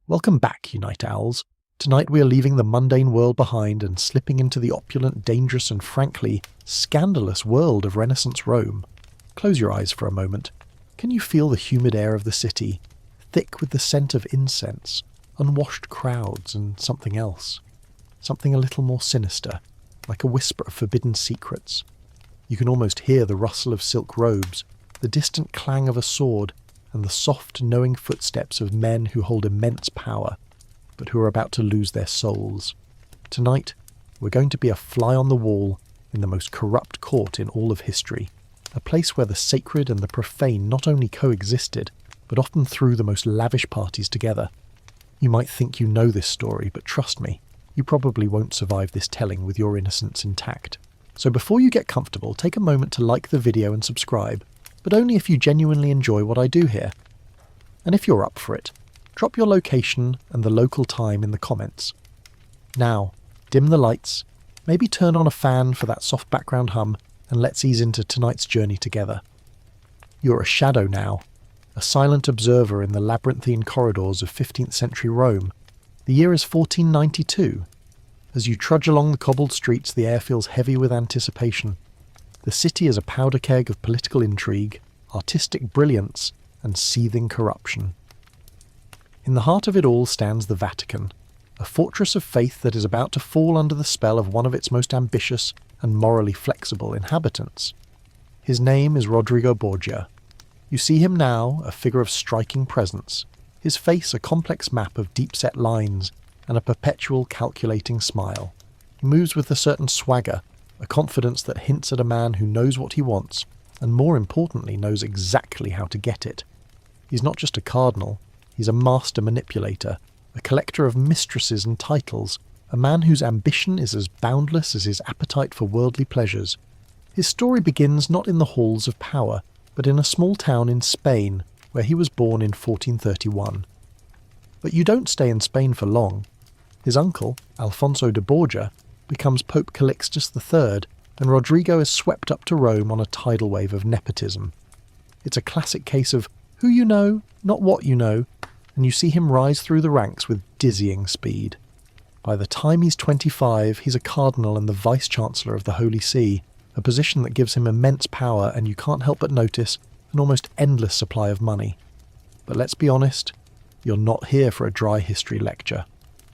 Welcome back, you night owls. Tonight we are leaving the mundane world behind and slipping into the opulent, dangerous and frankly, scandalous world of Renaissance Rome. Close your eyes for a moment. Can you feel the humid air of the city, thick with the scent of incense, unwashed crowds and something else? Something a little more sinister, like a whisper of forbidden secrets. You can almost hear the rustle of silk robes, the distant clang of a sword, and the soft, knowing footsteps of men who hold immense power, but who are about to lose their souls. Tonight, we're going to be a fly on the wall in the most corrupt court in all of history, a place where the sacred and the profane not only coexisted, but often threw the most lavish parties together. You might think you know this story, but trust me, you probably won't survive this telling with your innocence intact. So before you get comfortable, take a moment to like the video and subscribe, but only if you genuinely enjoy what I do here. And if you're up for it, drop your location and the local time in the comments. Now, dim the lights, maybe turn on a fan for that soft background hum, and let's ease into tonight's journey together. You're a shadow now, a silent observer in the labyrinthine corridors of 15th century Rome. The year is 1492. As you trudge along the cobbled streets, the air feels heavy with anticipation. The city is a powder keg of political intrigue, artistic brilliance, and seething corruption. In the heart of it all stands the Vatican, a fortress of faith that is about to fall under the spell of one of its most ambitious and morally flexible inhabitants. His name is Rodrigo Borgia. You see him now, a figure of striking presence, his face a complex map of deep-set lines and a perpetual calculating smile. He moves with a certain swagger, a confidence that hints at a man who knows what he wants, and more importantly knows exactly how to get it. He's not just a cardinal, he's a master manipulator, a collector of mistresses and titles, a man whose ambition is as boundless as his appetite for worldly pleasures. His story begins not in the halls of power, but in a small town in Spain, where he was born in 1431. But you don't stay in Spain for long. His uncle, Alfonso de Borgia, becomes Pope Calixtus III, and Rodrigo is swept up to Rome on a tidal wave of nepotism. It's a classic case of who you know, not what you know, and you see him rise through the ranks with dizzying speed. By the time he's 25, he's a cardinal and the vice-chancellor of the Holy See, a position that gives him immense power and you can't help but notice an almost endless supply of money. But let's be honest, you're not here for a dry history lecture.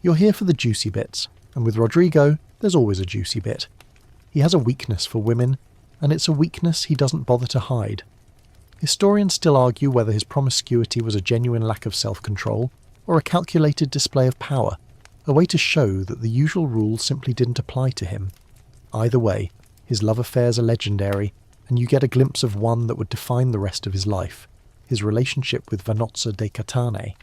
You're here for the juicy bits, and with Rodrigo, there's always a juicy bit. He has a weakness for women, and it's a weakness he doesn't bother to hide. Historians still argue whether his promiscuity was a genuine lack of self-control, or a calculated display of power, a way to show that the usual rules simply didn't apply to him. Either way, his love affairs are legendary, and you get a glimpse of one that would define the rest of his life, his relationship with Vanozza de Catane.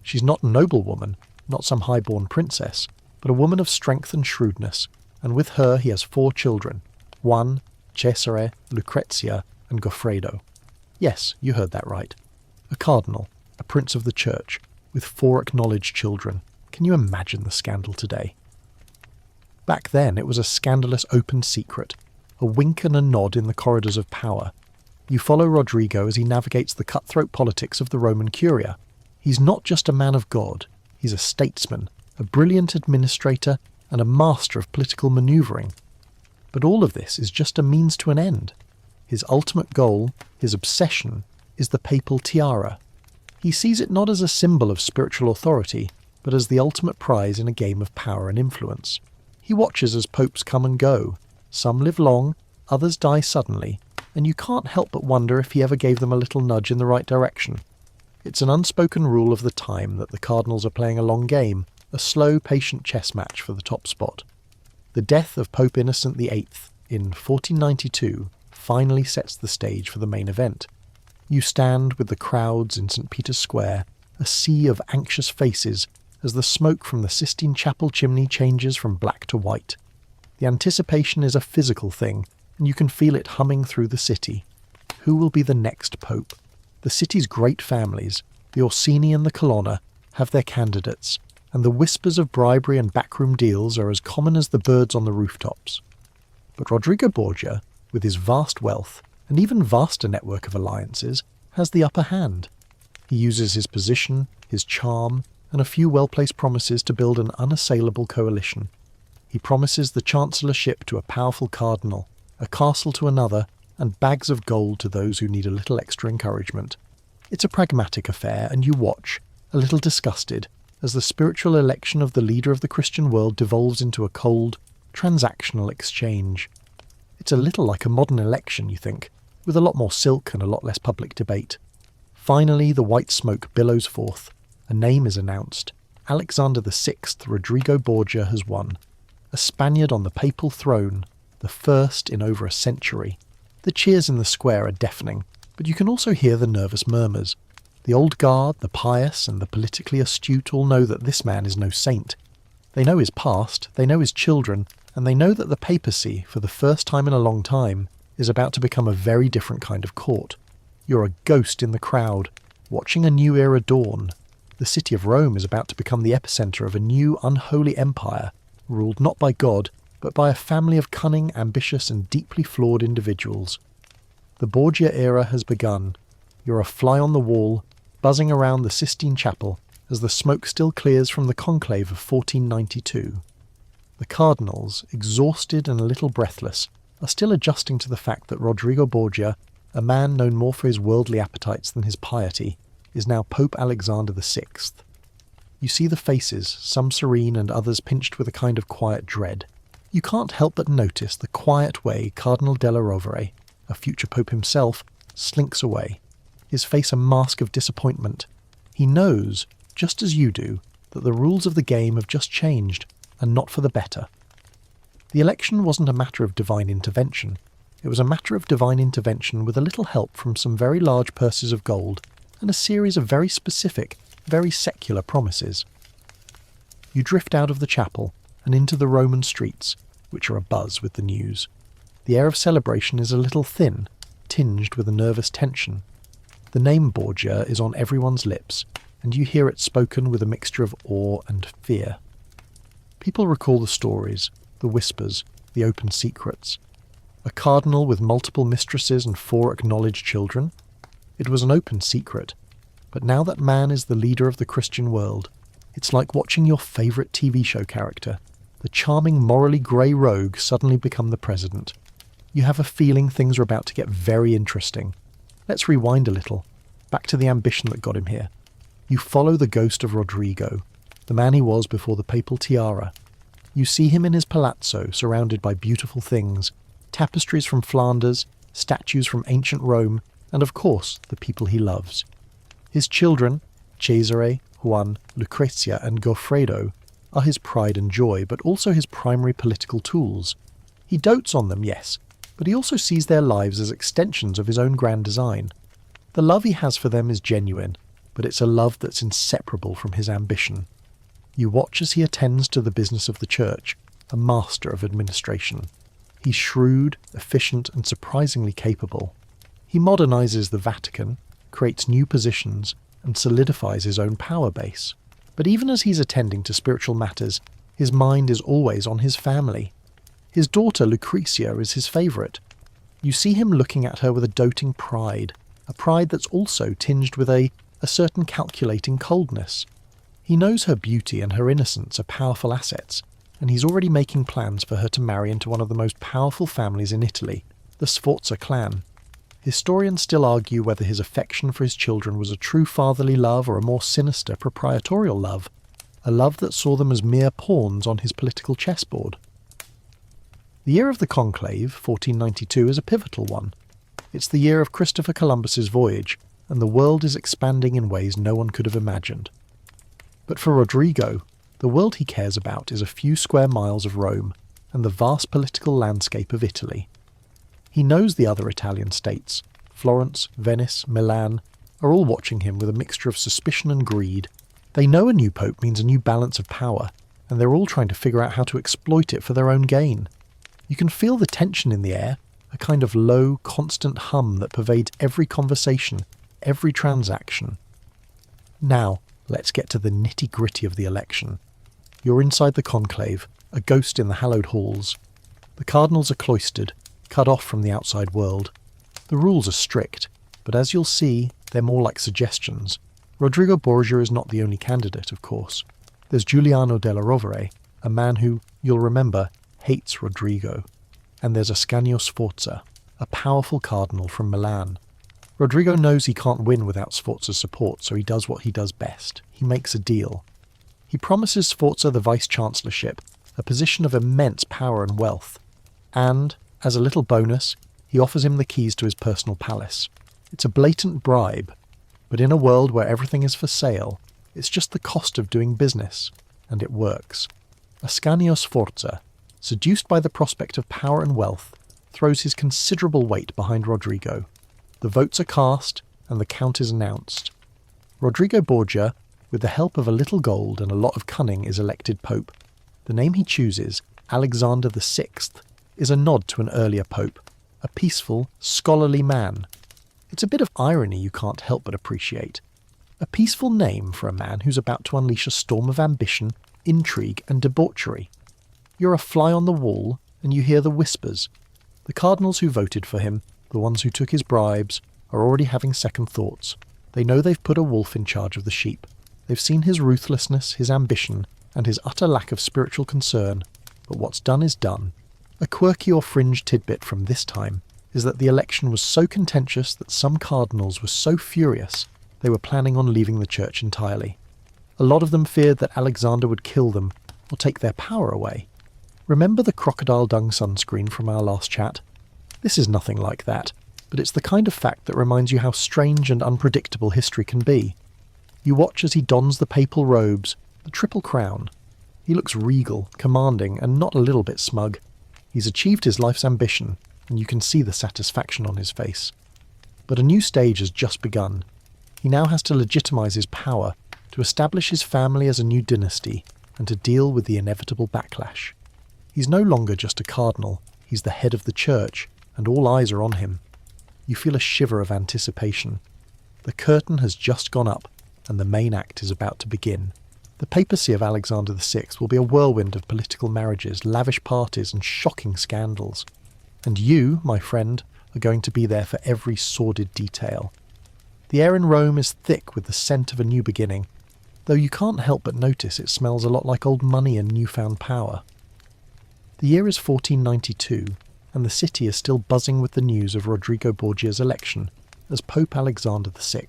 She's not a noblewoman, not some high-born princess, but a woman of strength and shrewdness, and with her he has 4 children, Juan, Cesare, Lucrezia, and Goffredo. Yes, you heard that right. A cardinal, a prince of the church, with 4 acknowledged children. Can you imagine the scandal today? Back then it was a scandalous open secret, a wink and a nod in the corridors of power. You follow Rodrigo as he navigates the cutthroat politics of the Roman Curia. He's not just a man of God, he's a statesman, a brilliant administrator, and a master of political manoeuvring. But all of this is just a means to an end. His ultimate goal, his obsession, is the papal tiara. He sees it not as a symbol of spiritual authority, but as the ultimate prize in a game of power and influence. He watches as popes come and go. Some live long, others die suddenly, and you can't help but wonder if he ever gave them a little nudge in the right direction. It's an unspoken rule of the time that the cardinals are playing a long game, a slow, patient chess match for the top spot. The death of Pope Innocent VIII in 1492 finally sets the stage for the main event. You stand with the crowds in St. Peter's Square, a sea of anxious faces, as the smoke from the Sistine Chapel chimney changes from black to white. The anticipation is a physical thing, and you can feel it humming through the city. Who will be the next pope? The city's great families, the Orsini and the Colonna, have their candidates, and the whispers of bribery and backroom deals are as common as the birds on the rooftops. But Rodrigo Borgia, with his vast wealth, and even vaster network of alliances, has the upper hand. He uses his position, his charm, and a few well-placed promises to build an unassailable coalition. He promises the chancellorship to a powerful cardinal, a castle to another, and bags of gold to those who need a little extra encouragement. It's a pragmatic affair, and you watch, a little disgusted, as the spiritual election of the leader of the Christian world devolves into a cold, transactional exchange. It's a little like a modern election, you think, with a lot more silk and a lot less public debate. Finally, the white smoke billows forth. A name is announced. Alexander VI, Rodrigo Borgia, has won. A Spaniard on the papal throne, the first in over a century. The cheers in the square are deafening, but you can also hear the nervous murmurs. The old guard, the pious, and the politically astute all know that this man is no saint. They know his past, they know his children, and they know that the papacy, for the first time in a long time, is about to become a very different kind of court. You're a ghost in the crowd, watching a new era dawn. The city of Rome is about to become the epicenter of a new unholy empire, ruled not by God, but by a family of cunning, ambitious, and deeply flawed individuals. The Borgia era has begun. You're a fly on the wall, buzzing around the Sistine Chapel as the smoke still clears from the conclave of 1492. The cardinals, exhausted and a little breathless, are still adjusting to the fact that Rodrigo Borgia, a man known more for his worldly appetites than his piety, is now Pope Alexander VI. You see the faces, some serene and others pinched with a kind of quiet dread. You can't help but notice the quiet way Cardinal della Rovere, a future pope himself, slinks away, his face a mask of disappointment. He knows, just as you do, that the rules of the game have just changed, and not for the better. The election wasn't a matter of divine intervention. It was a matter of divine intervention with a little help from some very large purses of gold and a series of very specific, very secular promises. You drift out of the chapel and into the Roman streets, which are abuzz with the news. The air of celebration is a little thin, tinged with a nervous tension. The name Borgia is on everyone's lips, and you hear it spoken with a mixture of awe and fear. People recall the stories, the whispers, the open secrets. A cardinal with multiple mistresses and 4 acknowledged children? It was an open secret. But now that man is the leader of the Christian world, it's like watching your favourite TV show character, the charming morally grey rogue, suddenly become the president. You have a feeling things are about to get very interesting. Let's rewind a little, back to the ambition that got him here. You follow the ghost of Rodrigo, the man he was before the papal tiara. You see him in his palazzo, surrounded by beautiful things, tapestries from Flanders, statues from ancient Rome, and of course, the people he loves. His children, Cesare, Juan, Lucrezia, and Goffredo, are his pride and joy, but also his primary political tools. He dotes on them, yes, but he also sees their lives as extensions of his own grand design. The love he has for them is genuine, but it's a love that's inseparable from his ambition. You watch as he attends to the business of the church, a master of administration. He's shrewd, efficient, and surprisingly capable. He modernizes the Vatican, creates new positions, and solidifies his own power base. But even as he's attending to spiritual matters, his mind is always on his family. His daughter Lucrezia is his favourite. You see him looking at her with a doting pride, a pride that's also tinged with a certain calculating coldness. He knows her beauty and her innocence are powerful assets, and he's already making plans for her to marry into one of the most powerful families in Italy, the Sforza clan. Historians still argue whether his affection for his children was a true fatherly love or a more sinister proprietorial love, a love that saw them as mere pawns on his political chessboard. The year of the conclave, 1492, is a pivotal one. It's the year of Christopher Columbus's voyage, and the world is expanding in ways no one could have imagined. But for Rodrigo, the world he cares about is a few square miles of Rome and the vast political landscape of Italy. He knows the other Italian states, Florence, Venice, Milan, are all watching him with a mixture of suspicion and greed. They know a new pope means a new balance of power, and they're all trying to figure out how to exploit it for their own gain. You can feel the tension in the air, a kind of low, constant hum that pervades every conversation, every transaction. Now, let's get to the nitty-gritty of the election. You're inside the conclave, a ghost in the hallowed halls. The cardinals are cloistered, cut off from the outside world. The rules are strict, but as you'll see, they're more like suggestions. Rodrigo Borgia is not the only candidate, of course. There's Giuliano della Rovere, a man who, you'll remember, hates Rodrigo. And there's Ascanio Sforza, a powerful cardinal from Milan. Rodrigo knows he can't win without Sforza's support, so he does what he does best. He makes a deal. He promises Sforza the vice-chancellorship, a position of immense power and wealth. And, as a little bonus, he offers him the keys to his personal palace. It's a blatant bribe, but in a world where everything is for sale, it's just the cost of doing business, and it works. Ascanio Sforza, seduced by the prospect of power and wealth, throws his considerable weight behind Rodrigo. The votes are cast, and the count is announced. Rodrigo Borgia, with the help of a little gold and a lot of cunning, is elected pope. The name he chooses, Alexander VI, is a nod to an earlier pope, a peaceful, scholarly man. It's a bit of irony you can't help but appreciate. A peaceful name for a man who's about to unleash a storm of ambition, intrigue and debauchery. You're a fly on the wall, and you hear the whispers. The cardinals who voted for him, the ones who took his bribes, are already having second thoughts. They know they've put a wolf in charge of the sheep. They've seen his ruthlessness, his ambition, and his utter lack of spiritual concern, but what's done is done. A quirky or fringe tidbit from this time is that the election was so contentious that some cardinals were so furious they were planning on leaving the church entirely. A lot of them feared that Alexander would kill them or take their power away. Remember the crocodile dung sunscreen from our last chat? This is nothing like that, but it's the kind of fact that reminds you how strange and unpredictable history can be. You watch as he dons the papal robes, the triple crown. He looks regal, commanding, and not a little bit smug. He's achieved his life's ambition, and you can see the satisfaction on his face. But a new stage has just begun. He now has to legitimize his power, to establish his family as a new dynasty, and to deal with the inevitable backlash. He's no longer just a cardinal, he's the head of the church, and all eyes are on him. You feel a shiver of anticipation. The curtain has just gone up, and the main act is about to begin. The papacy of Alexander VI will be a whirlwind of political marriages, lavish parties, and shocking scandals. And you, my friend, are going to be there for every sordid detail. The air in Rome is thick with the scent of a new beginning, though you can't help but notice it smells a lot like old money and newfound power. The year is 1492, and the city is still buzzing with the news of Rodrigo Borgia's election as Pope Alexander VI.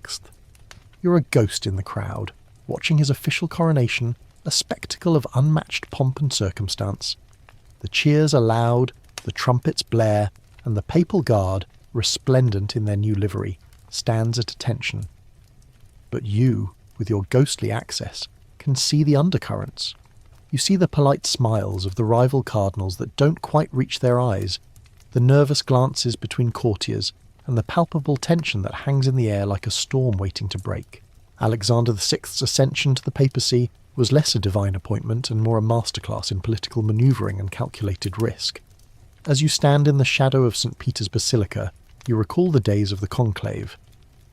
You're a ghost in the crowd, watching his official coronation, a spectacle of unmatched pomp and circumstance. The cheers are loud, the trumpets blare, and the papal guard, resplendent in their new livery, stands at attention. But you, with your ghostly access, can see the undercurrents. You see the polite smiles of the rival cardinals that don't quite reach their eyes, the nervous glances between courtiers, and the palpable tension that hangs in the air like a storm waiting to break. Alexander VI's ascension to the papacy was less a divine appointment and more a masterclass in political manoeuvring and calculated risk. As you stand in the shadow of St. Peter's Basilica, you recall the days of the conclave.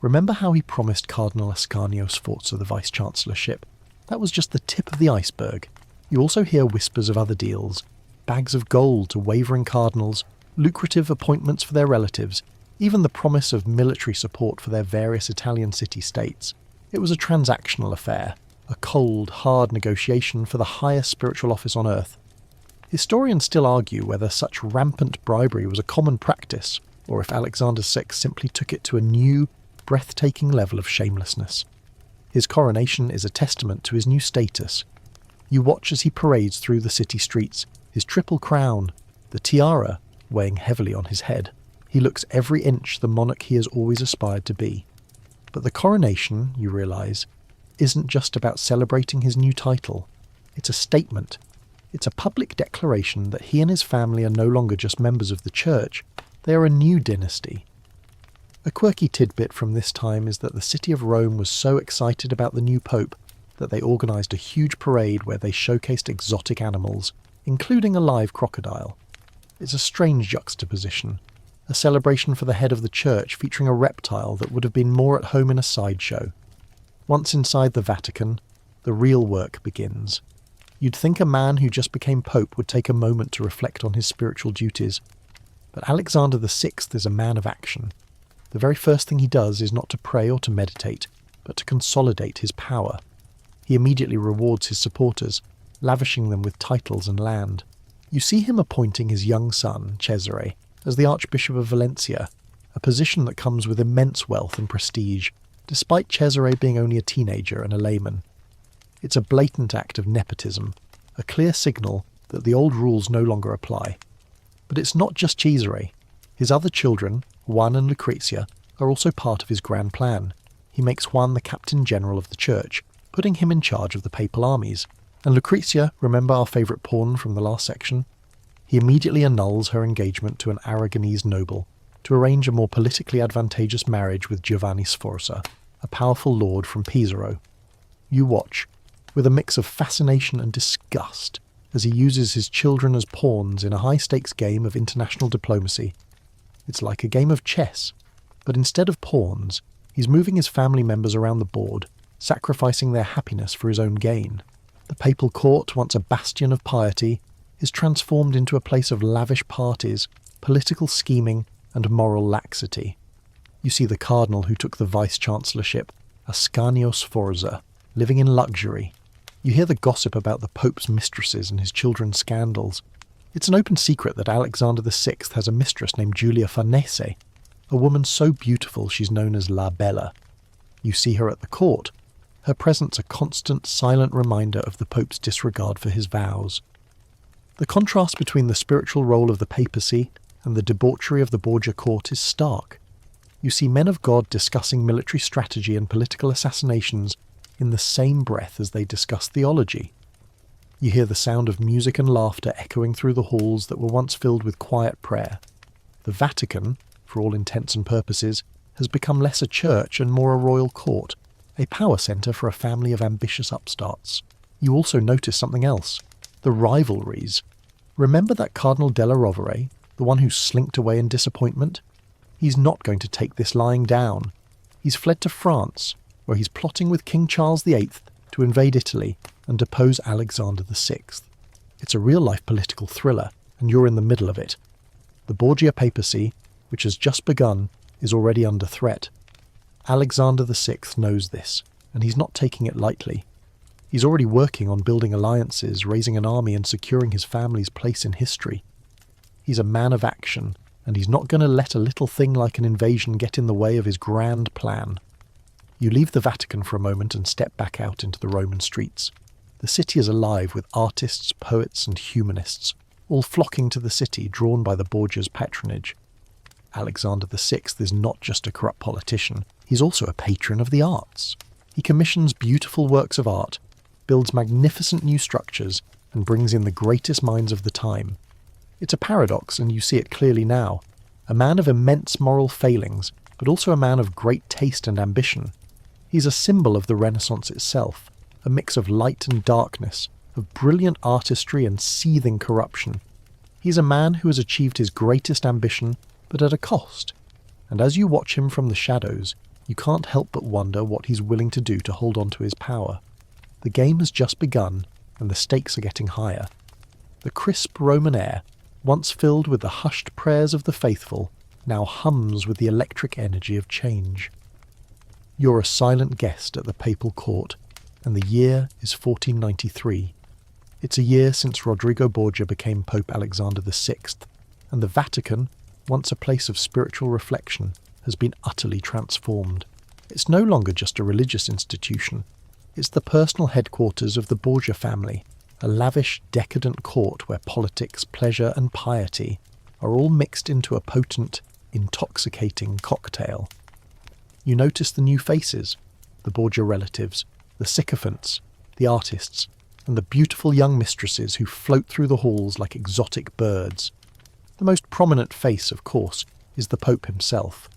Remember how he promised Cardinal Ascanio Sforza the vice-chancellorship? That was just the tip of the iceberg. You also hear whispers of other deals, bags of gold to wavering cardinals, lucrative appointments for their relatives, even the promise of military support for their various Italian city-states. It was a transactional affair, a cold, hard negotiation for the highest spiritual office on earth. Historians still argue whether such rampant bribery was a common practice, or if Alexander VI simply took it to a new, breathtaking level of shamelessness. His coronation is a testament to his new status. You watch as he parades through the city streets, his triple crown, the tiara weighing heavily on his head. He looks every inch the monarch he has always aspired to be. But the coronation, you realise, isn't just about celebrating his new title. It's a statement. It's a public declaration that he and his family are no longer just members of the church. They are a new dynasty. A quirky tidbit from this time is that the city of Rome was so excited about the new pope that they organised a huge parade where they showcased exotic animals, including a live crocodile. It's a strange juxtaposition. A celebration for the head of the church featuring a reptile that would have been more at home in a sideshow. Once inside the Vatican, the real work begins. You'd think a man who just became pope would take a moment to reflect on his spiritual duties. But Alexander VI is a man of action. The very first thing he does is not to pray or to meditate. but to consolidate his power. He immediately rewards his supporters, lavishing them with titles and land. You see him appointing his young son, Cesare, as the Archbishop of Valencia, a position that comes with immense wealth and prestige, despite Cesare being only a teenager and a layman. It's a blatant act of nepotism, a clear signal that the old rules no longer apply. But it's not just Cesare. His other children, Juan and Lucrezia, are also part of his grand plan. He makes Juan the captain general of the church, putting him in charge of the papal armies. And Lucrezia, remember our favourite pawn from the last section? He immediately annuls her engagement to an Aragonese noble to arrange a more politically advantageous marriage with Giovanni Sforza, a powerful lord from Pesaro. You watch, with a mix of fascination and disgust, as he uses his children as pawns in a high-stakes game of international diplomacy. It's like a game of chess, but instead of pawns, he's moving his family members around the board, sacrificing their happiness for his own gain. The papal court, once a bastion of piety, is transformed into a place of lavish parties, political scheming, and moral laxity. You see the cardinal who took the vice-chancellorship, Ascanio Sforza, living in luxury. You hear the gossip about the Pope's mistresses and his children's scandals. It's an open secret that Alexander VI has a mistress named Giulia Farnese, a woman so beautiful she's known as La Bella. You see her at the court, her presence a constant, silent reminder of the Pope's disregard for his vows. The contrast between the spiritual role of the papacy and the debauchery of the Borgia court is stark. You see men of God discussing military strategy and political assassinations in the same breath as they discuss theology. You hear the sound of music and laughter echoing through the halls that were once filled with quiet prayer. The Vatican, for all intents and purposes, has become less a church and more a royal court, a power centre for a family of ambitious upstarts. You also notice something else. The rivalries. Remember that Cardinal della Rovere, the one who slinked away in disappointment? He's not going to take this lying down. He's fled to France, where he's plotting with King Charles VIII to invade Italy and depose Alexander VI. It's a real-life political thriller, and you're in the middle of it. The Borgia papacy, which has just begun, is already under threat. Alexander VI knows this, and he's not taking it lightly. He's already working on building alliances, raising an army, and securing his family's place in history. He's a man of action, and he's not going to let a little thing like an invasion get in the way of his grand plan. You leave the Vatican for a moment and step back out into the Roman streets. The city is alive with artists, poets, and humanists, all flocking to the city, drawn by the Borgia's patronage. Alexander VI is not just a corrupt politician, he's also a patron of the arts. He commissions beautiful works of art, builds magnificent new structures, and brings in the greatest minds of the time. It's a paradox, and you see it clearly now. A man of immense moral failings, but also a man of great taste and ambition. He's a symbol of the Renaissance itself, a mix of light and darkness, of brilliant artistry and seething corruption. He's a man who has achieved his greatest ambition, but at a cost. And as you watch him from the shadows, you can't help but wonder what he's willing to do to hold on to his power. The game has just begun, and the stakes are getting higher. The crisp Roman air, once filled with the hushed prayers of the faithful, now hums with the electric energy of change. You're a silent guest at the papal court, and the year is 1493. It's a year since Rodrigo Borgia became Pope Alexander VI, and the Vatican, once a place of spiritual reflection, has been utterly transformed. It's no longer just a religious institution. It's the personal headquarters of the Borgia family, a lavish, decadent court where politics, pleasure, and piety are all mixed into a potent, intoxicating cocktail. You notice the new faces, the Borgia relatives, the sycophants, the artists, and the beautiful young mistresses who float through the halls like exotic birds. The most prominent face, of course, is the Pope himself.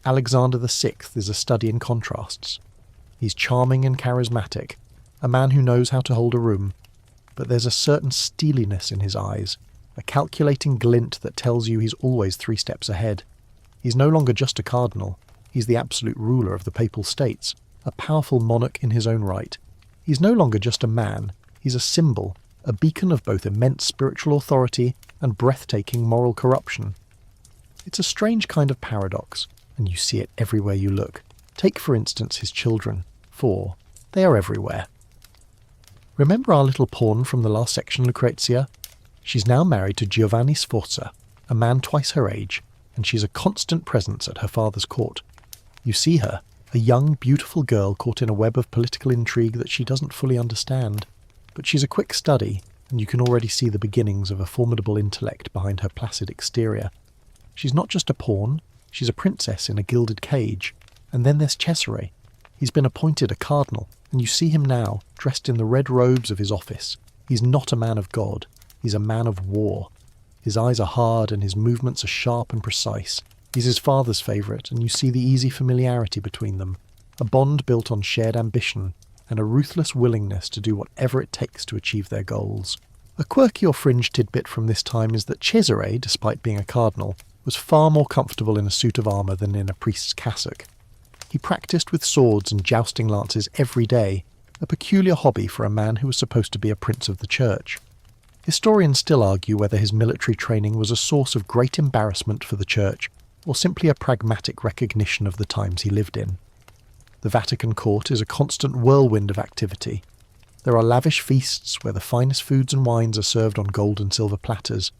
Alexander VI is a study in contrasts. He's charming and charismatic, a man who knows how to hold a room, but there's a certain steeliness in his eyes, a calculating glint that tells you he's always 3 steps ahead. He's no longer just a cardinal, he's the absolute ruler of the Papal States, a powerful monarch in his own right. He's no longer just a man, he's a symbol, a beacon of both immense spiritual authority and breathtaking moral corruption. It's a strange kind of paradox, and you see it everywhere you look. Take, for instance, his children, 4. They are everywhere. Remember our little pawn from the last section, Lucrezia? She's now married to Giovanni Sforza, a man twice her age, and she's a constant presence at her father's court. You see her, a young, beautiful girl caught in a web of political intrigue that she doesn't fully understand, but she's a quick study, and you can already see the beginnings of a formidable intellect behind her placid exterior. She's not just a pawn, she's a princess in a gilded cage. And then there's Cesare. He's been appointed a cardinal, and you see him now, dressed in the red robes of his office. He's not a man of God, he's a man of war. His eyes are hard and his movements are sharp and precise. He's his father's favourite, and you see the easy familiarity between them, a bond built on shared ambition, and a ruthless willingness to do whatever it takes to achieve their goals. A quirky or fringe tidbit from this time is that Cesare, despite being a cardinal, was far more comfortable in a suit of armour than in a priest's cassock. He practised with swords and jousting lances every day, a peculiar hobby for a man who was supposed to be a prince of the church. Historians still argue whether his military training was a source of great embarrassment for the church, or simply a pragmatic recognition of the times he lived in. The Vatican court is a constant whirlwind of activity. There are lavish feasts where the finest foods and wines are served on gold and silver platters.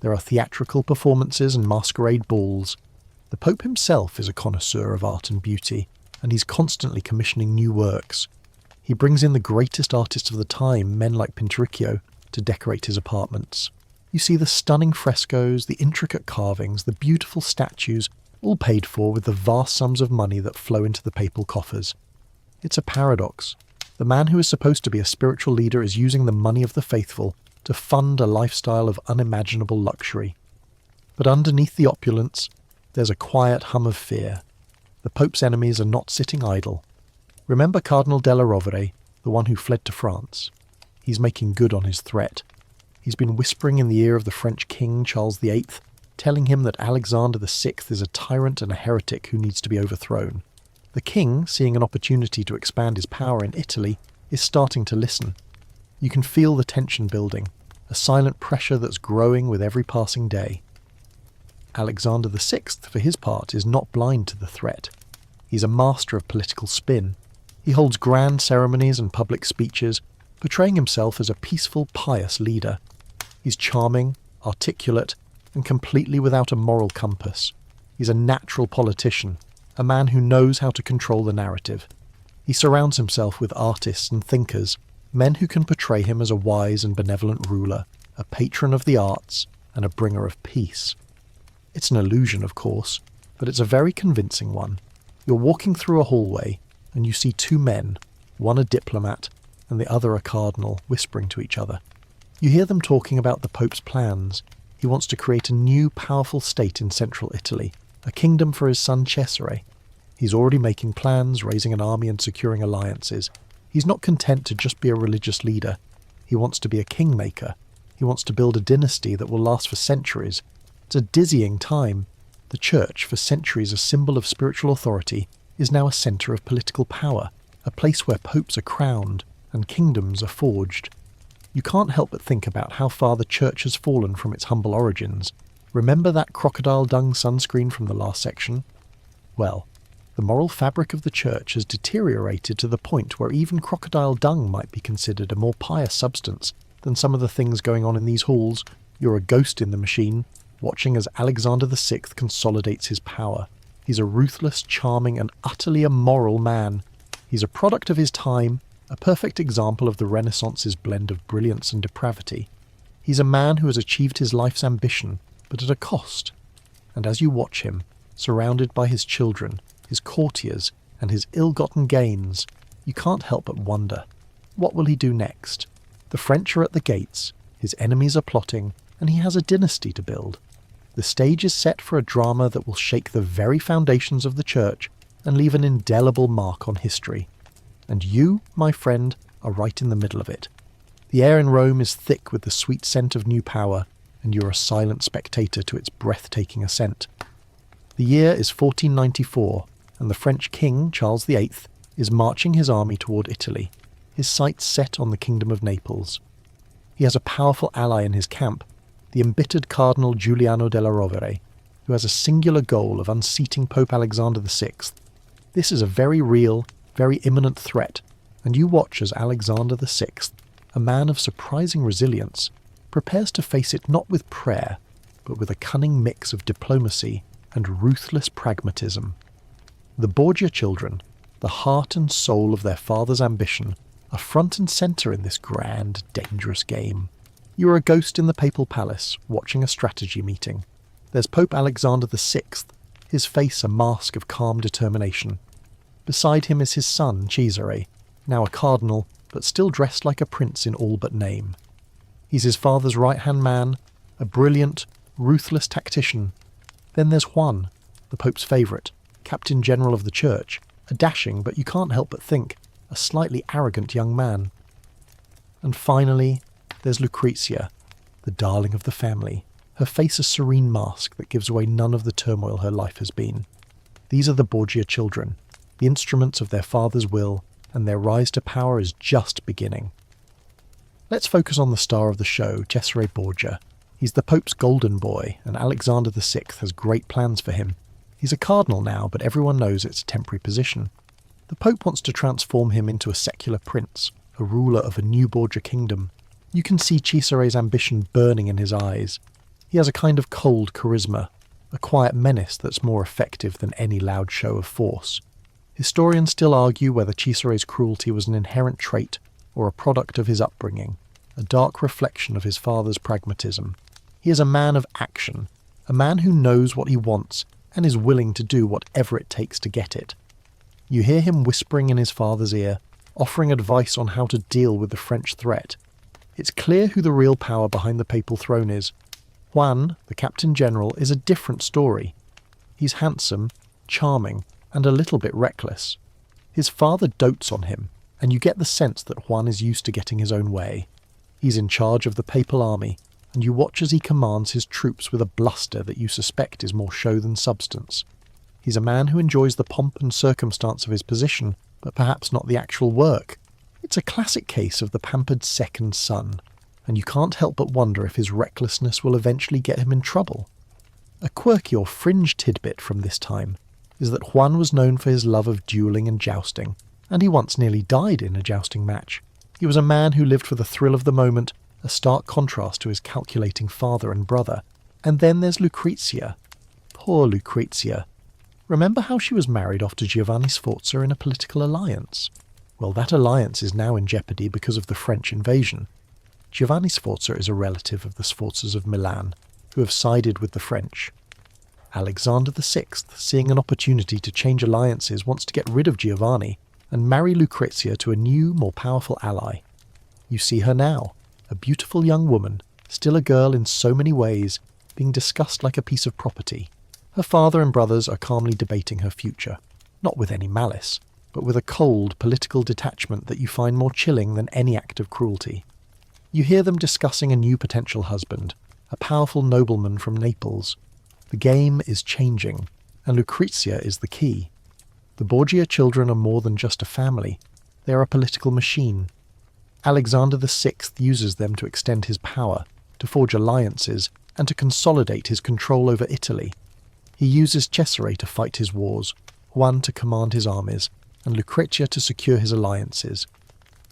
There are theatrical performances and masquerade balls. The Pope himself is a connoisseur of art and beauty, and he's constantly commissioning new works. He brings in the greatest artists of the time, men like Pinturicchio, to decorate his apartments. You see the stunning frescoes, the intricate carvings, the beautiful statues, all paid for with the vast sums of money that flow into the papal coffers. It's a paradox. The man who is supposed to be a spiritual leader is using the money of the faithful to fund a lifestyle of unimaginable luxury. But underneath the opulence, there's a quiet hum of fear. The Pope's enemies are not sitting idle. Remember Cardinal della Rovere, the one who fled to France? He's making good on his threat. He's been whispering in the ear of the French king, Charles VIII, telling him that Alexander VI is a tyrant and a heretic who needs to be overthrown. The king, seeing an opportunity to expand his power in Italy, is starting to listen. You can feel the tension building, a silent pressure that's growing with every passing day. Alexander VI, for his part, is not blind to the threat. He's a master of political spin. He holds grand ceremonies and public speeches, portraying himself as a peaceful, pious leader. He's charming, articulate, and completely without a moral compass. He's a natural politician, a man who knows how to control the narrative. He surrounds himself with artists and thinkers, men who can portray him as a wise and benevolent ruler, a patron of the arts, and a bringer of peace. It's an illusion, of course, but it's a very convincing one. You're walking through a hallway, and you see two men, one a diplomat, and the other a cardinal, whispering to each other. You hear them talking about the Pope's plans. He wants to create a new, powerful state in central Italy, a kingdom for his son Cesare. He's already making plans, raising an army and securing alliances. He's not content to just be a religious leader. He wants to be a kingmaker. He wants to build a dynasty that will last for centuries. It's a dizzying time. The church, for centuries a symbol of spiritual authority, is now a centre of political power, a place where popes are crowned and kingdoms are forged. You can't help but think about how far the church has fallen from its humble origins. Remember that crocodile dung sunscreen from the last section? Well, the moral fabric of the church has deteriorated to the point where even crocodile dung might be considered a more pious substance than some of the things going on in these halls. You're a ghost in the machine, watching as Alexander VI consolidates his power. He's a ruthless, charming, and utterly immoral man. He's a product of his time, a perfect example of the Renaissance's blend of brilliance and depravity. He's a man who has achieved his life's ambition, but at a cost. And as you watch him, surrounded by his children, his courtiers, and his ill-gotten gains, you can't help but wonder, what will he do next? The French are at the gates, his enemies are plotting, and he has a dynasty to build. The stage is set for a drama that will shake the very foundations of the church and leave an indelible mark on history. And you, my friend, are right in the middle of it. The air in Rome is thick with the sweet scent of new power, and you're a silent spectator to its breathtaking ascent. The year is 1494, and the French king, Charles VIII, is marching his army toward Italy, his sights set on the kingdom of Naples. He has a powerful ally in his camp, the embittered Cardinal Giuliano della Rovere, who has a singular goal of unseating Pope Alexander VI. This is a very real, very imminent threat, and you watch as Alexander VI, a man of surprising resilience, prepares to face it not with prayer, but with a cunning mix of diplomacy and ruthless pragmatism. The Borgia children, the heart and soul of their father's ambition, are front and centre in this grand, dangerous game. You are a ghost in the papal palace, watching a strategy meeting. There's Pope Alexander VI, his face a mask of calm determination. Beside him is his son, Cesare, now a cardinal, but still dressed like a prince in all but name. He's his father's right-hand man, a brilliant, ruthless tactician. Then there's Juan, the Pope's favourite, Captain General of the Church, a dashing, but you can't help but think, a slightly arrogant young man. And finally, there's Lucrezia, the darling of the family, her face a serene mask that gives away none of the turmoil her life has been. These are the Borgia children, the instruments of their father's will, and their rise to power is just beginning. Let's focus on the star of the show, Cesare Borgia. He's the Pope's golden boy, and Alexander VI has great plans for him. He's a cardinal now, but everyone knows it's a temporary position. The Pope wants to transform him into a secular prince, a ruler of a new Borgia kingdom. You can see Cesare's ambition burning in his eyes. He has a kind of cold charisma, a quiet menace that's more effective than any loud show of force. Historians still argue whether Cesare's cruelty was an inherent trait or a product of his upbringing, a dark reflection of his father's pragmatism. He is a man of action, a man who knows what he wants and is willing to do whatever it takes to get it. You hear him whispering in his father's ear, offering advice on how to deal with the French threat. It's clear who the real power behind the papal throne is. Juan, the Captain General, is a different story. He's handsome, charming, and a little bit reckless. His father dotes on him, and you get the sense that Juan is used to getting his own way. He's in charge of the papal army, and you watch as he commands his troops with a bluster that you suspect is more show than substance. He's a man who enjoys the pomp and circumstance of his position, but perhaps not the actual work. It's a classic case of the pampered second son, and you can't help but wonder if his recklessness will eventually get him in trouble. A quirky or fringe tidbit from this time is that Juan was known for his love of duelling and jousting, and he once nearly died in a jousting match. He was a man who lived for the thrill of the moment, a stark contrast to his calculating father and brother. And then there's Lucrezia. Poor Lucrezia. Remember how she was married off to Giovanni Sforza in a political alliance? Well, that alliance is now in jeopardy because of the French invasion. Giovanni Sforza is a relative of the Sforzas of Milan, who have sided with the French. Alexander VI, seeing an opportunity to change alliances, wants to get rid of Giovanni and marry Lucrezia to a new, more powerful ally. You see her now, a beautiful young woman, still a girl in so many ways, being discussed like a piece of property. Her father and brothers are calmly debating her future, not with any malice, but with a cold political detachment that you find more chilling than any act of cruelty. You hear them discussing a new potential husband, a powerful nobleman from Naples. The game is changing, and Lucrezia is the key. The Borgia children are more than just a family. They are a political machine. Alexander VI uses them to extend his power, to forge alliances, and to consolidate his control over Italy. He uses Cesare to fight his wars, Juan to command his armies, and Lucrezia to secure his alliances.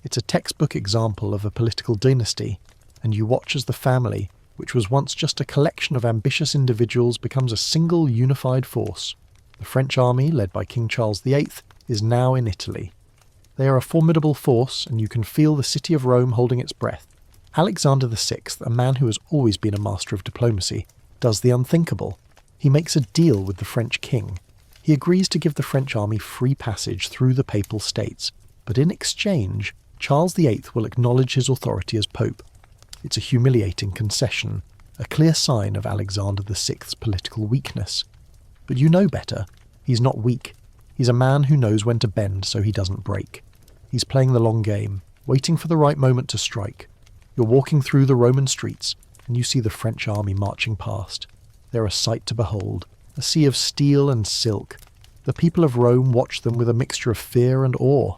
It's a textbook example of a political dynasty, and you watch as the family, which was once just a collection of ambitious individuals, becomes a single unified force. The French army, led by King Charles VIII, is now in Italy. They are a formidable force, and you can feel the city of Rome holding its breath. Alexander VI, a man who has always been a master of diplomacy, does the unthinkable. He makes a deal with the French king. He agrees to give the French army free passage through the Papal States, but in exchange, Charles VIII will acknowledge his authority as Pope. It's a humiliating concession, a clear sign of Alexander VI's political weakness. But you know better. He's not weak. He's a man who knows when to bend so he doesn't break. He's playing the long game, waiting for the right moment to strike. You're walking through the Roman streets, and you see the French army marching past. They're a sight to behold, a sea of steel and silk. The people of Rome watch them with a mixture of fear and awe.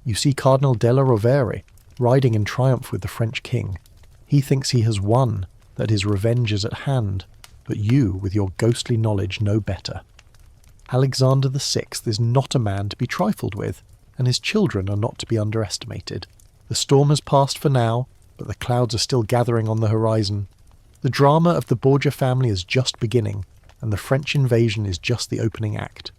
You see Cardinal della Rovere riding in triumph with the French king. He thinks he has won, that his revenge is at hand, but you, with your ghostly knowledge, know better. Alexander VI is not a man to be trifled with, and his children are not to be underestimated. The storm has passed for now, but the clouds are still gathering on the horizon. The drama of the Borgia family is just beginning, and the French invasion is just the opening act.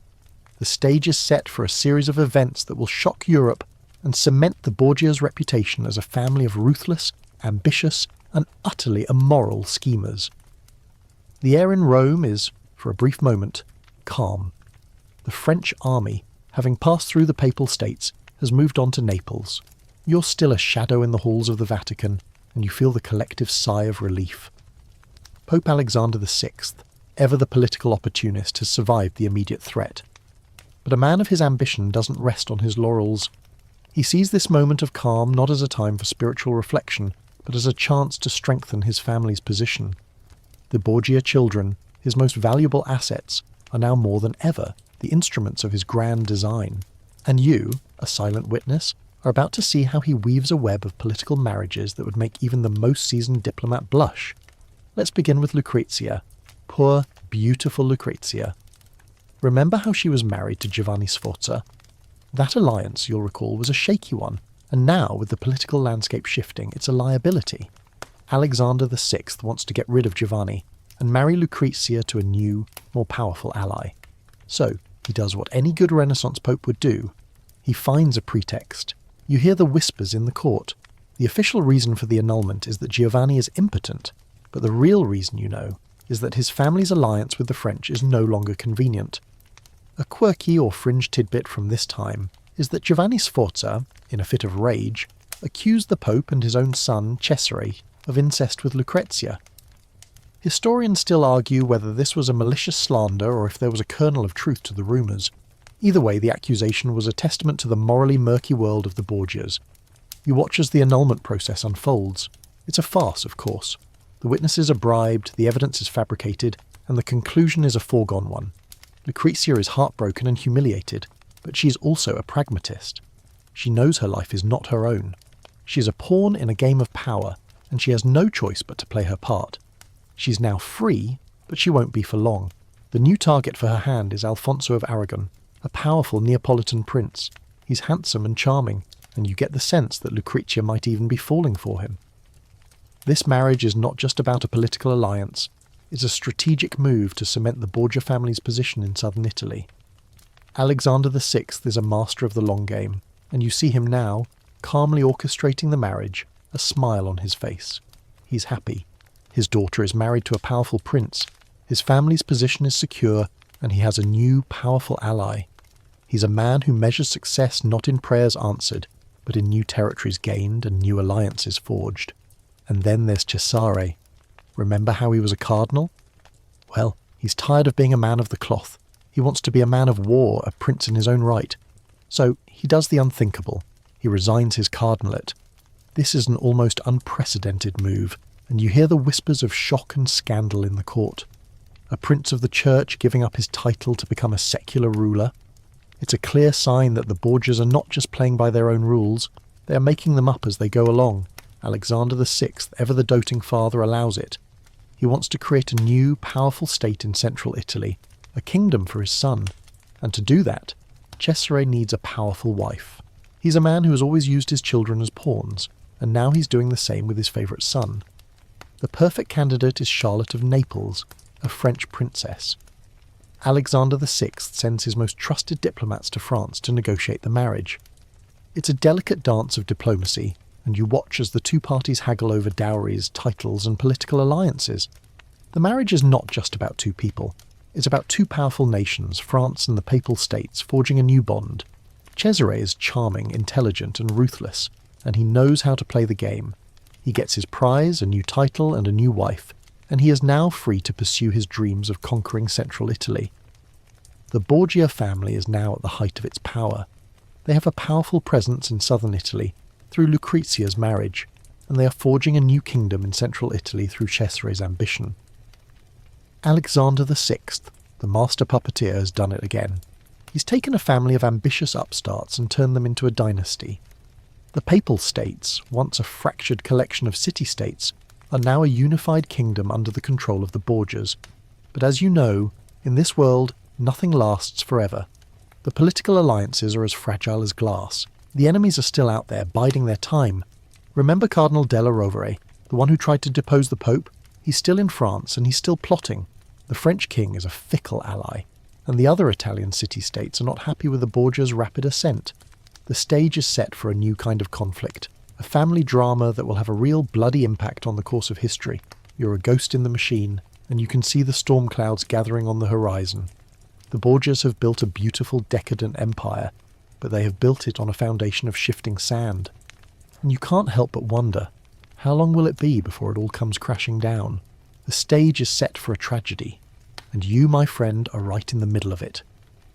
The stage is set for a series of events that will shock Europe and cement the Borgias' reputation as a family of ruthless, ambitious, and utterly immoral schemers. The air in Rome is, for a brief moment, calm. The French army, having passed through the Papal States, has moved on to Naples. You're still a shadow in the halls of the Vatican, and you feel the collective sigh of relief. Pope Alexander VI, ever the political opportunist, has survived the immediate threat. But a man of his ambition doesn't rest on his laurels. He sees this moment of calm not as a time for spiritual reflection, but as a chance to strengthen his family's position. The Borgia children, his most valuable assets, are now more than ever the instruments of his grand design. And you, a silent witness, are about to see how he weaves a web of political marriages that would make even the most seasoned diplomat blush. Let's begin with Lucrezia. Poor, beautiful Lucrezia. Remember how she was married to Giovanni Sforza? That alliance, you'll recall, was a shaky one, and now, with the political landscape shifting, it's a liability. Alexander VI wants to get rid of Giovanni and marry Lucrezia to a new, more powerful ally. So, he does what any good Renaissance pope would do. He finds a pretext. You hear the whispers in the court. The official reason for the annulment is that Giovanni is impotent, but the real reason, you know, is that his family's alliance with the French is no longer convenient. A quirky or fringe tidbit from this time is that Giovanni Sforza, in a fit of rage, accused the Pope and his own son, Cesare, of incest with Lucrezia. Historians still argue whether this was a malicious slander or if there was a kernel of truth to the rumours. Either way, the accusation was a testament to the morally murky world of the Borgias. You watch as the annulment process unfolds. It's a farce, of course. The witnesses are bribed, the evidence is fabricated, and the conclusion is a foregone one. Lucrezia is heartbroken and humiliated, but she is also a pragmatist. She knows her life is not her own. She is a pawn in a game of power, and she has no choice but to play her part. She's now free, but she won't be for long. The new target for her hand is Alfonso of Aragon, a powerful Neapolitan prince. He's handsome and charming, and you get the sense that Lucrezia might even be falling for him. This marriage is not just about a political alliance, it's a strategic move to cement the Borgia family's position in southern Italy. Alexander VI is a master of the long game, and you see him now, calmly orchestrating the marriage, a smile on his face. He's happy. His daughter is married to a powerful prince, his family's position is secure, and he has a new, powerful ally. He's a man who measures success not in prayers answered, but in new territories gained and new alliances forged. And then there's Cesare. Remember how he was a cardinal? Well, he's tired of being a man of the cloth. He wants to be a man of war, a prince in his own right. So he does the unthinkable. He resigns his cardinalate. This is an almost unprecedented move, and you hear the whispers of shock and scandal in the court. A prince of the church giving up his title to become a secular ruler. It's a clear sign that the Borgias are not just playing by their own rules, they are making them up as they go along. Alexander VI, ever the doting father, allows it. He wants to create a new, powerful state in central Italy, a kingdom for his son. And to do that, Cesare needs a powerful wife. He's a man who has always used his children as pawns, and now he's doing the same with his favourite son. The perfect candidate is Charlotte of Naples, a French princess. Alexander VI sends his most trusted diplomats to France to negotiate the marriage. It's a delicate dance of diplomacy, and you watch as the two parties haggle over dowries, titles, and political alliances. The marriage is not just about two people. It's about two powerful nations, France and the Papal States, forging a new bond. Cesare is charming, intelligent, and ruthless, and he knows how to play the game. He gets his prize, a new title, and a new wife, and he is now free to pursue his dreams of conquering central Italy. The Borgia family is now at the height of its power. They have a powerful presence in southern Italy through Lucrezia's marriage, and they are forging a new kingdom in central Italy through Cesare's ambition. Alexander VI, the master puppeteer, has done it again. He's taken a family of ambitious upstarts and turned them into a dynasty. The Papal States, once a fractured collection of city-states, are now a unified kingdom under the control of the Borgias. But as you know, in this world, Nothing lasts forever. The political alliances are as fragile as glass. The enemies are still out there, biding their time. Remember Cardinal della Rovere, the one who tried to depose the Pope? He's still in France, and he's still plotting. The French king is a fickle ally, and the other Italian city-states are not happy with the Borgia's rapid ascent. The stage is set for a new kind of conflict, a family drama that will have a real bloody impact on the course of history. You're a ghost in the machine, and you can see the storm clouds gathering on the horizon. The Borgias have built a beautiful, decadent empire, but they have built it on a foundation of shifting sand. And you can't help but wonder, how long will it be before it all comes crashing down? The stage is set for a tragedy, and you, my friend, are right in the middle of it.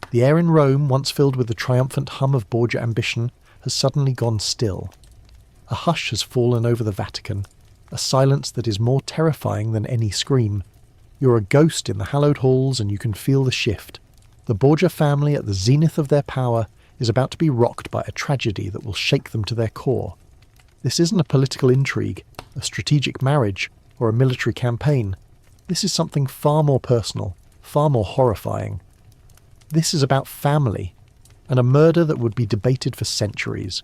The air in Rome, once filled with the triumphant hum of Borgia ambition, has suddenly gone still. A hush has fallen over the Vatican, a silence that is more terrifying than any scream. You're a ghost in the hallowed halls, and you can feel the shift. The Borgia family, at the zenith of their power, is about to be rocked by a tragedy that will shake them to their core. This isn't a political intrigue, a strategic marriage, or a military campaign. This is something far more personal, far more horrifying. This is about family, and a murder that would be debated for centuries.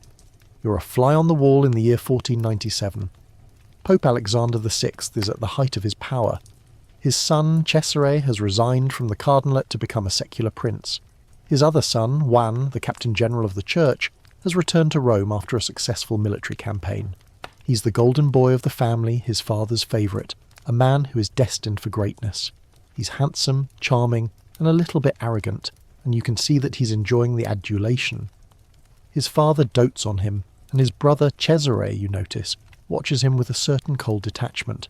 You're a fly on the wall in the year 1497. Pope Alexander VI is at the height of his power. His son, Cesare, has resigned from the cardinalate to become a secular prince. His other son, Juan, the captain general of the church, has returned to Rome after a successful military campaign. He's the golden boy of the family, his father's favourite, a man who is destined for greatness. He's handsome, charming, and a little bit arrogant, and you can see that he's enjoying the adulation. His father dotes on him, and his brother Cesare, you notice, watches him with a certain cold detachment.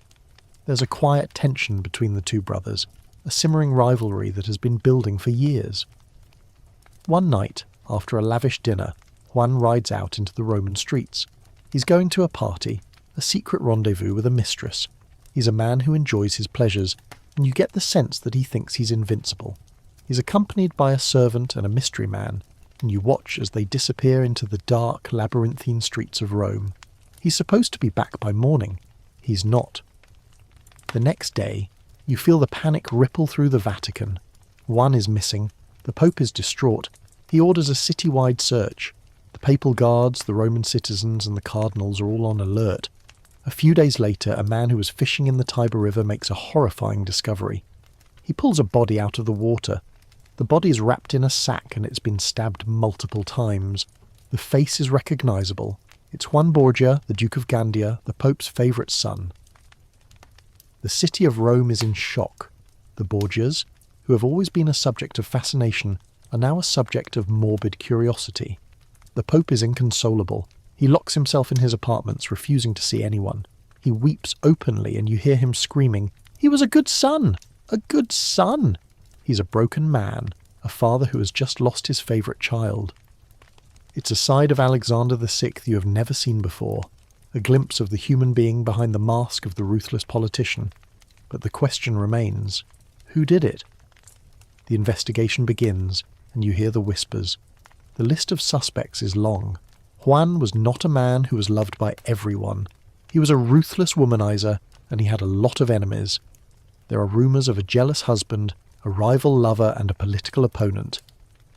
There's a quiet tension between the two brothers, a simmering rivalry that has been building for years. One night, after a lavish dinner, Juan rides out into the Roman streets. He's going to a party, a secret rendezvous with a mistress. He's a man who enjoys his pleasures, and you get the sense that he thinks he's invincible. He's accompanied by a servant and a mystery man, and you watch as they disappear into the dark, labyrinthine streets of Rome. He's supposed to be back by morning. He's not. The next day, you feel the panic ripple through the Vatican. Juan is missing. The Pope is distraught. He orders a city-wide search. The papal guards, the Roman citizens, and the cardinals are all on alert. A few days later, a man who was fishing in the Tiber River makes a horrifying discovery. He pulls a body out of the water. The body is wrapped in a sack and it's been stabbed multiple times. The face is recognisable. It's Juan Borgia, the Duke of Gandia, the Pope's favourite son. The city of Rome is in shock. The Borgias, who have always been a subject of fascination, are now a subject of morbid curiosity. The Pope is inconsolable. He locks himself in his apartments, refusing to see anyone. He weeps openly, and you hear him screaming, "He was a good son! A good son!" He's a broken man, a father who has just lost his favourite child. It's a side of Alexander VI you have never seen before, a glimpse of the human being behind the mask of the ruthless politician. But the question remains, who did it? The investigation begins, and you hear the whispers. The list of suspects is long. Juan was not a man who was loved by everyone. He was a ruthless womanizer, and he had a lot of enemies. There are rumours of a jealous husband, a rival lover, and a political opponent.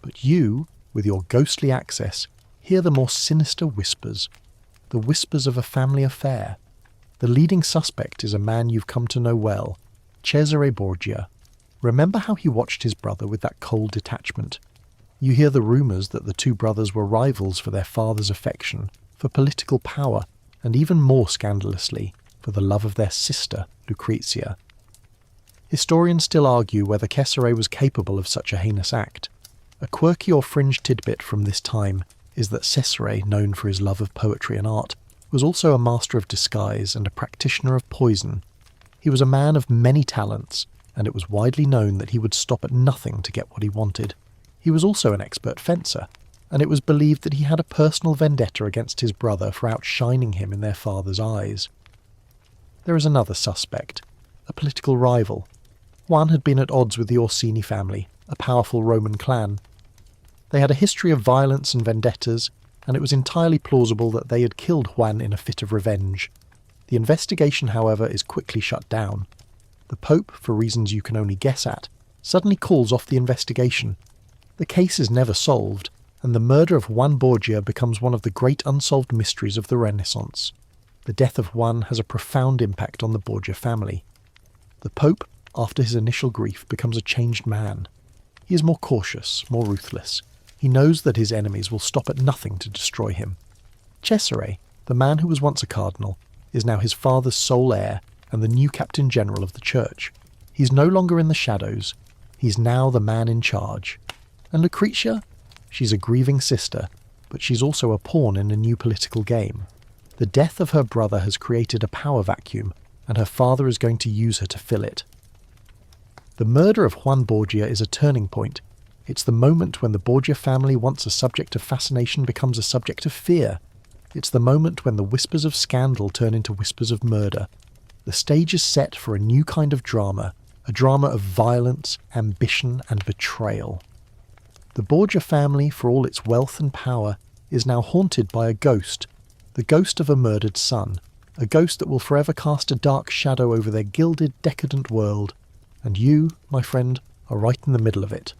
But you, with your ghostly access, hear the more sinister whispers. The whispers of a family affair. The leading suspect is a man you've come to know well, Cesare Borgia. Remember how he watched his brother with that cold detachment? You hear the rumours that the two brothers were rivals for their father's affection, for political power, and even more scandalously, for the love of their sister, Lucrezia. Historians still argue whether Cesare was capable of such a heinous act. A quirky or fringe tidbit from this time is that Cesare, known for his love of poetry and art, was also a master of disguise and a practitioner of poison. He was a man of many talents, and it was widely known that he would stop at nothing to get what he wanted. He was also an expert fencer, and it was believed that he had a personal vendetta against his brother for outshining him in their father's eyes. There is another suspect, a political rival. Juan had been at odds with the Orsini family, a powerful Roman clan. They had a history of violence and vendettas, and it was entirely plausible that they had killed Juan in a fit of revenge. The investigation, however, is quickly shut down. The Pope, for reasons you can only guess at, suddenly calls off the investigation. The case is never solved, and the murder of Juan Borgia becomes one of the great unsolved mysteries of the Renaissance. The death of Juan has a profound impact on the Borgia family. The Pope, after his initial grief, becomes a changed man. He is more cautious, more ruthless. He knows that his enemies will stop at nothing to destroy him. Cesare, the man who was once a cardinal, is now his father's sole heir and the new captain general of the church. He's no longer in the shadows. He's now the man in charge. And Lucretia? She's a grieving sister, but she's also a pawn in a new political game. The death of her brother has created a power vacuum, and her father is going to use her to fill it. The murder of Juan Borgia is a turning point. It's the moment when the Borgia family, once a subject of fascination, becomes a subject of fear. It's the moment when the whispers of scandal turn into whispers of murder. The stage is set for a new kind of drama, a drama of violence, ambition, and betrayal. The Borgia family, for all its wealth and power, is now haunted by a ghost, the ghost of a murdered son, a ghost that will forever cast a dark shadow over their gilded, decadent world. And you, my friend, are right in the middle of it.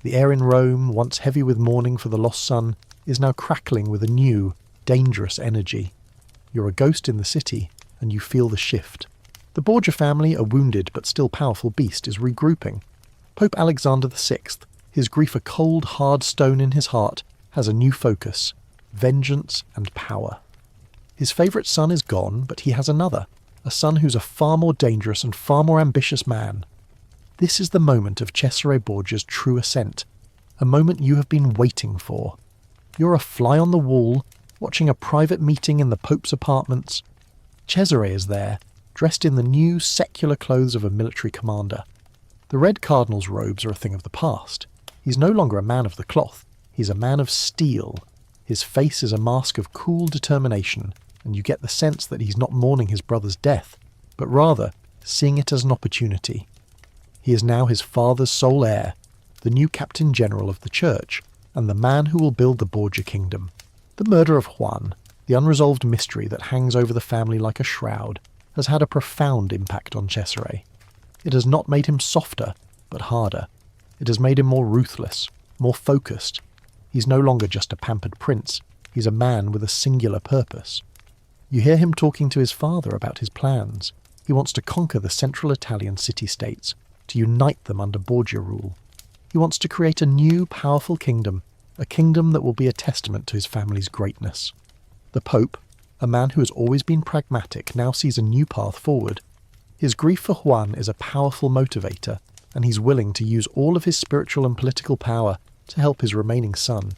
The air in Rome, once heavy with mourning for the lost son, is now crackling with a new, dangerous energy. You're a ghost in the city, and you feel the shift. The Borgia family, a wounded but still powerful beast, is regrouping. Pope Alexander VI, his grief a cold, hard stone in his heart, has a new focus: vengeance and power. His favourite son is gone, but he has another, a son who's a far more dangerous and far more ambitious man. This is the moment of Cesare Borgia's true ascent, a moment you have been waiting for. You're a fly on the wall, watching a private meeting in the Pope's apartments. Cesare is there, dressed in the new, secular clothes of a military commander. The red cardinal's robes are a thing of the past. He's no longer a man of the cloth. He's a man of steel. His face is a mask of cool determination, and you get the sense that he's not mourning his brother's death, but rather seeing it as an opportunity. He is now his father's sole heir, the new captain general of the church, and the man who will build the Borgia kingdom. The murder of Juan, the unresolved mystery that hangs over the family like a shroud, has had a profound impact on Cesare. It has not made him softer, but harder. It has made him more ruthless, more focused. He's no longer just a pampered prince. He's a man with a singular purpose. You hear him talking to his father about his plans. He wants to conquer the central Italian city-states, to unite them under Borgia rule. He wants to create a new, powerful kingdom, a kingdom that will be a testament to his family's greatness. The Pope, a man who has always been pragmatic, now sees a new path forward. His grief for Juan is a powerful motivator, and he's willing to use all of his spiritual and political power to help his remaining son.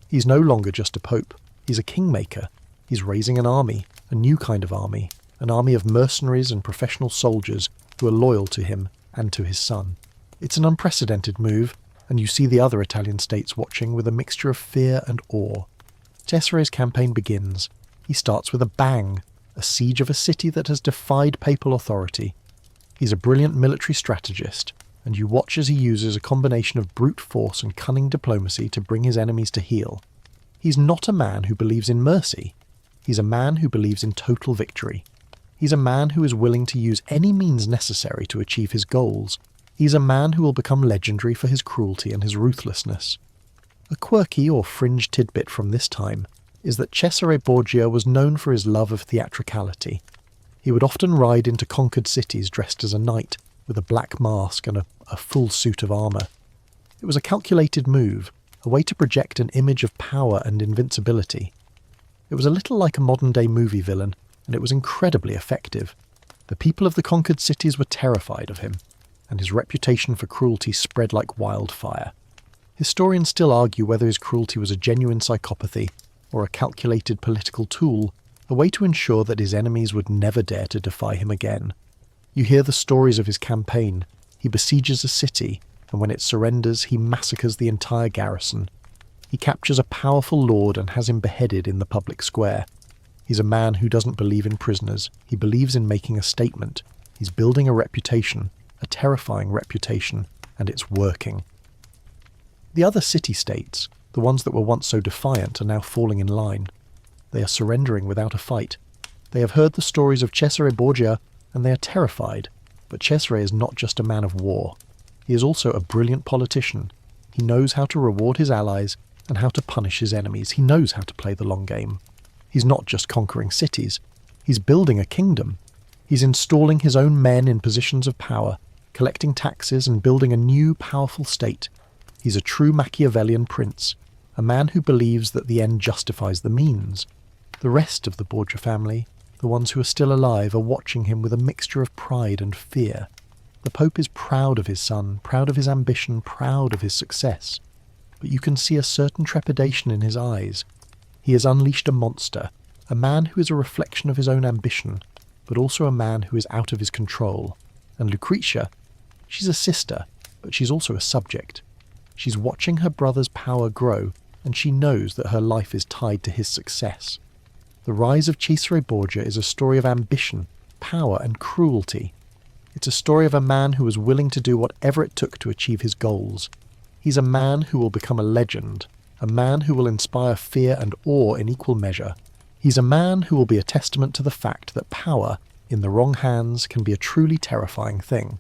He's no longer just a pope. He's a kingmaker. He's raising an army, a new kind of army, an army of mercenaries and professional soldiers who are loyal to him and to his son. It's an unprecedented move, and you see the other Italian states watching with a mixture of fear and awe. Cesare's campaign begins. He starts with a bang, a siege of a city that has defied papal authority. He's a brilliant military strategist, and you watch as he uses a combination of brute force and cunning diplomacy to bring his enemies to heel. He's not a man who believes in mercy. He's a man who believes in total victory. He's a man who is willing to use any means necessary to achieve his goals. He's a man who will become legendary for his cruelty and his ruthlessness. A quirky or fringe tidbit from this time is that Cesare Borgia was known for his love of theatricality. He would often ride into conquered cities dressed as a knight, with a black mask and a full suit of armour. It was a calculated move, a way to project an image of power and invincibility. It was a little like a modern-day movie villain, and it was incredibly effective. The people of the conquered cities were terrified of him, and his reputation for cruelty spread like wildfire. Historians still argue whether his cruelty was a genuine psychopathy or a calculated political tool, a way to ensure that his enemies would never dare to defy him again. You hear the stories of his campaign. He besieges a city, and when it surrenders, he massacres the entire garrison. He captures a powerful lord and has him beheaded in the public square. He's a man who doesn't believe in prisoners. He believes in making a statement. He's building a reputation, a terrifying reputation, and it's working. The other city-states, the ones that were once so defiant, are now falling in line. They are surrendering without a fight. They have heard the stories of Cesare Borgia, and they are terrified. But Cesare is not just a man of war. He is also a brilliant politician. He knows how to reward his allies and how to punish his enemies. He knows how to play the long game. He's not just conquering cities. He's building a kingdom. He's installing his own men in positions of power, collecting taxes and building a new, powerful state. He's a true Machiavellian prince, a man who believes that the end justifies the means. The rest of the Borgia family, the ones who are still alive, are watching him with a mixture of pride and fear. The Pope is proud of his son, proud of his ambition, proud of his success. But you can see a certain trepidation in his eyes. He has unleashed a monster, a man who is a reflection of his own ambition, but also a man who is out of his control. And Lucrezia, she's a sister, but she's also a subject. She's watching her brother's power grow, and she knows that her life is tied to his success. The rise of Cesare Borgia is a story of ambition, power, and cruelty. It's a story of a man who was willing to do whatever it took to achieve his goals. He's a man who will become a legend, a man who will inspire fear and awe in equal measure. He's a man who will be a testament to the fact that power, in the wrong hands, can be a truly terrifying thing.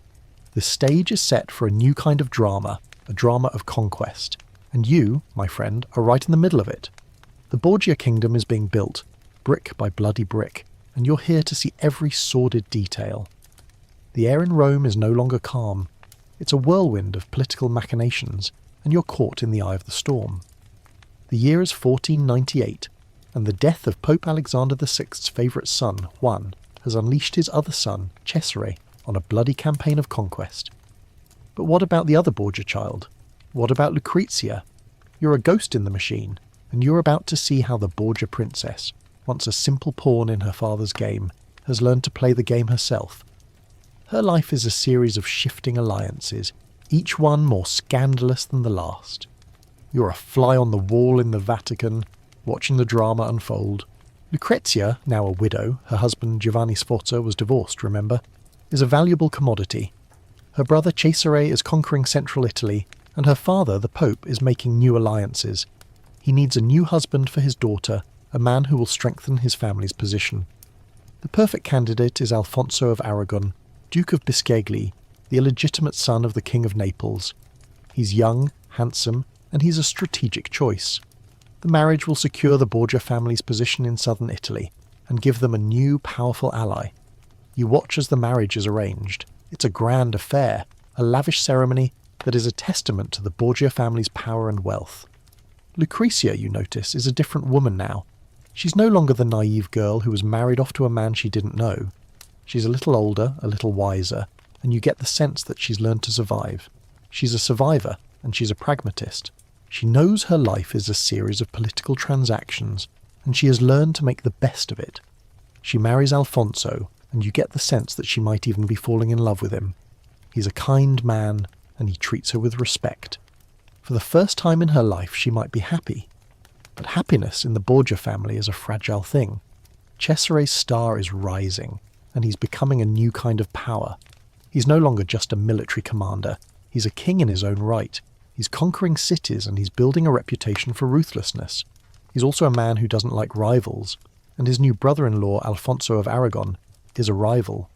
The stage is set for a new kind of drama, a drama of conquest. And you, my friend, are right in the middle of it. The Borgia kingdom is being built, brick by bloody brick, and you're here to see every sordid detail. The air in Rome is no longer calm. It's a whirlwind of political machinations, and you're caught in the eye of the storm. The year is 1498, and the death of Pope Alexander VI's favourite son, Juan, has unleashed his other son, Cesare, on a bloody campaign of conquest. But what about the other Borgia child? What about Lucrezia? You're a ghost in the machine, and you're about to see how the Borgia princess, once a simple pawn in her father's game, has learned to play the game herself. Her life is a series of shifting alliances, each one more scandalous than the last. You're a fly on the wall in the Vatican, watching the drama unfold. Lucrezia, now a widow, her husband Giovanni Sforza was divorced, remember, is a valuable commodity. Her brother Cesare is conquering central Italy, and her father, the Pope, is making new alliances. He needs a new husband for his daughter, a man who will strengthen his family's position. The perfect candidate is Alfonso of Aragon, Duke of Bisceglie, the illegitimate son of the King of Naples. He's young, handsome, and he's a strategic choice. The marriage will secure the Borgia family's position in southern Italy, and give them a new, powerful ally. You watch as the marriage is arranged. It's a grand affair, a lavish ceremony that is a testament to the Borgia family's power and wealth. Lucrezia, you notice, is a different woman now. She's no longer the naive girl who was married off to a man she didn't know. She's a little older, a little wiser, and you get the sense that she's learned to survive. She's a survivor, and she's a pragmatist. She knows her life is a series of political transactions, and she has learned to make the best of it. She marries Alfonso, and you get the sense that she might even be falling in love with him. He's a kind man, and he treats her with respect. For the first time in her life, she might be happy. But happiness in the Borgia family is a fragile thing. Cesare's star is rising, and he's becoming a new kind of power. He's no longer just a military commander. He's a king in his own right. He's conquering cities, and he's building a reputation for ruthlessness. He's also a man who doesn't like rivals, and his new brother-in-law, Alfonso of Aragon, is a rival.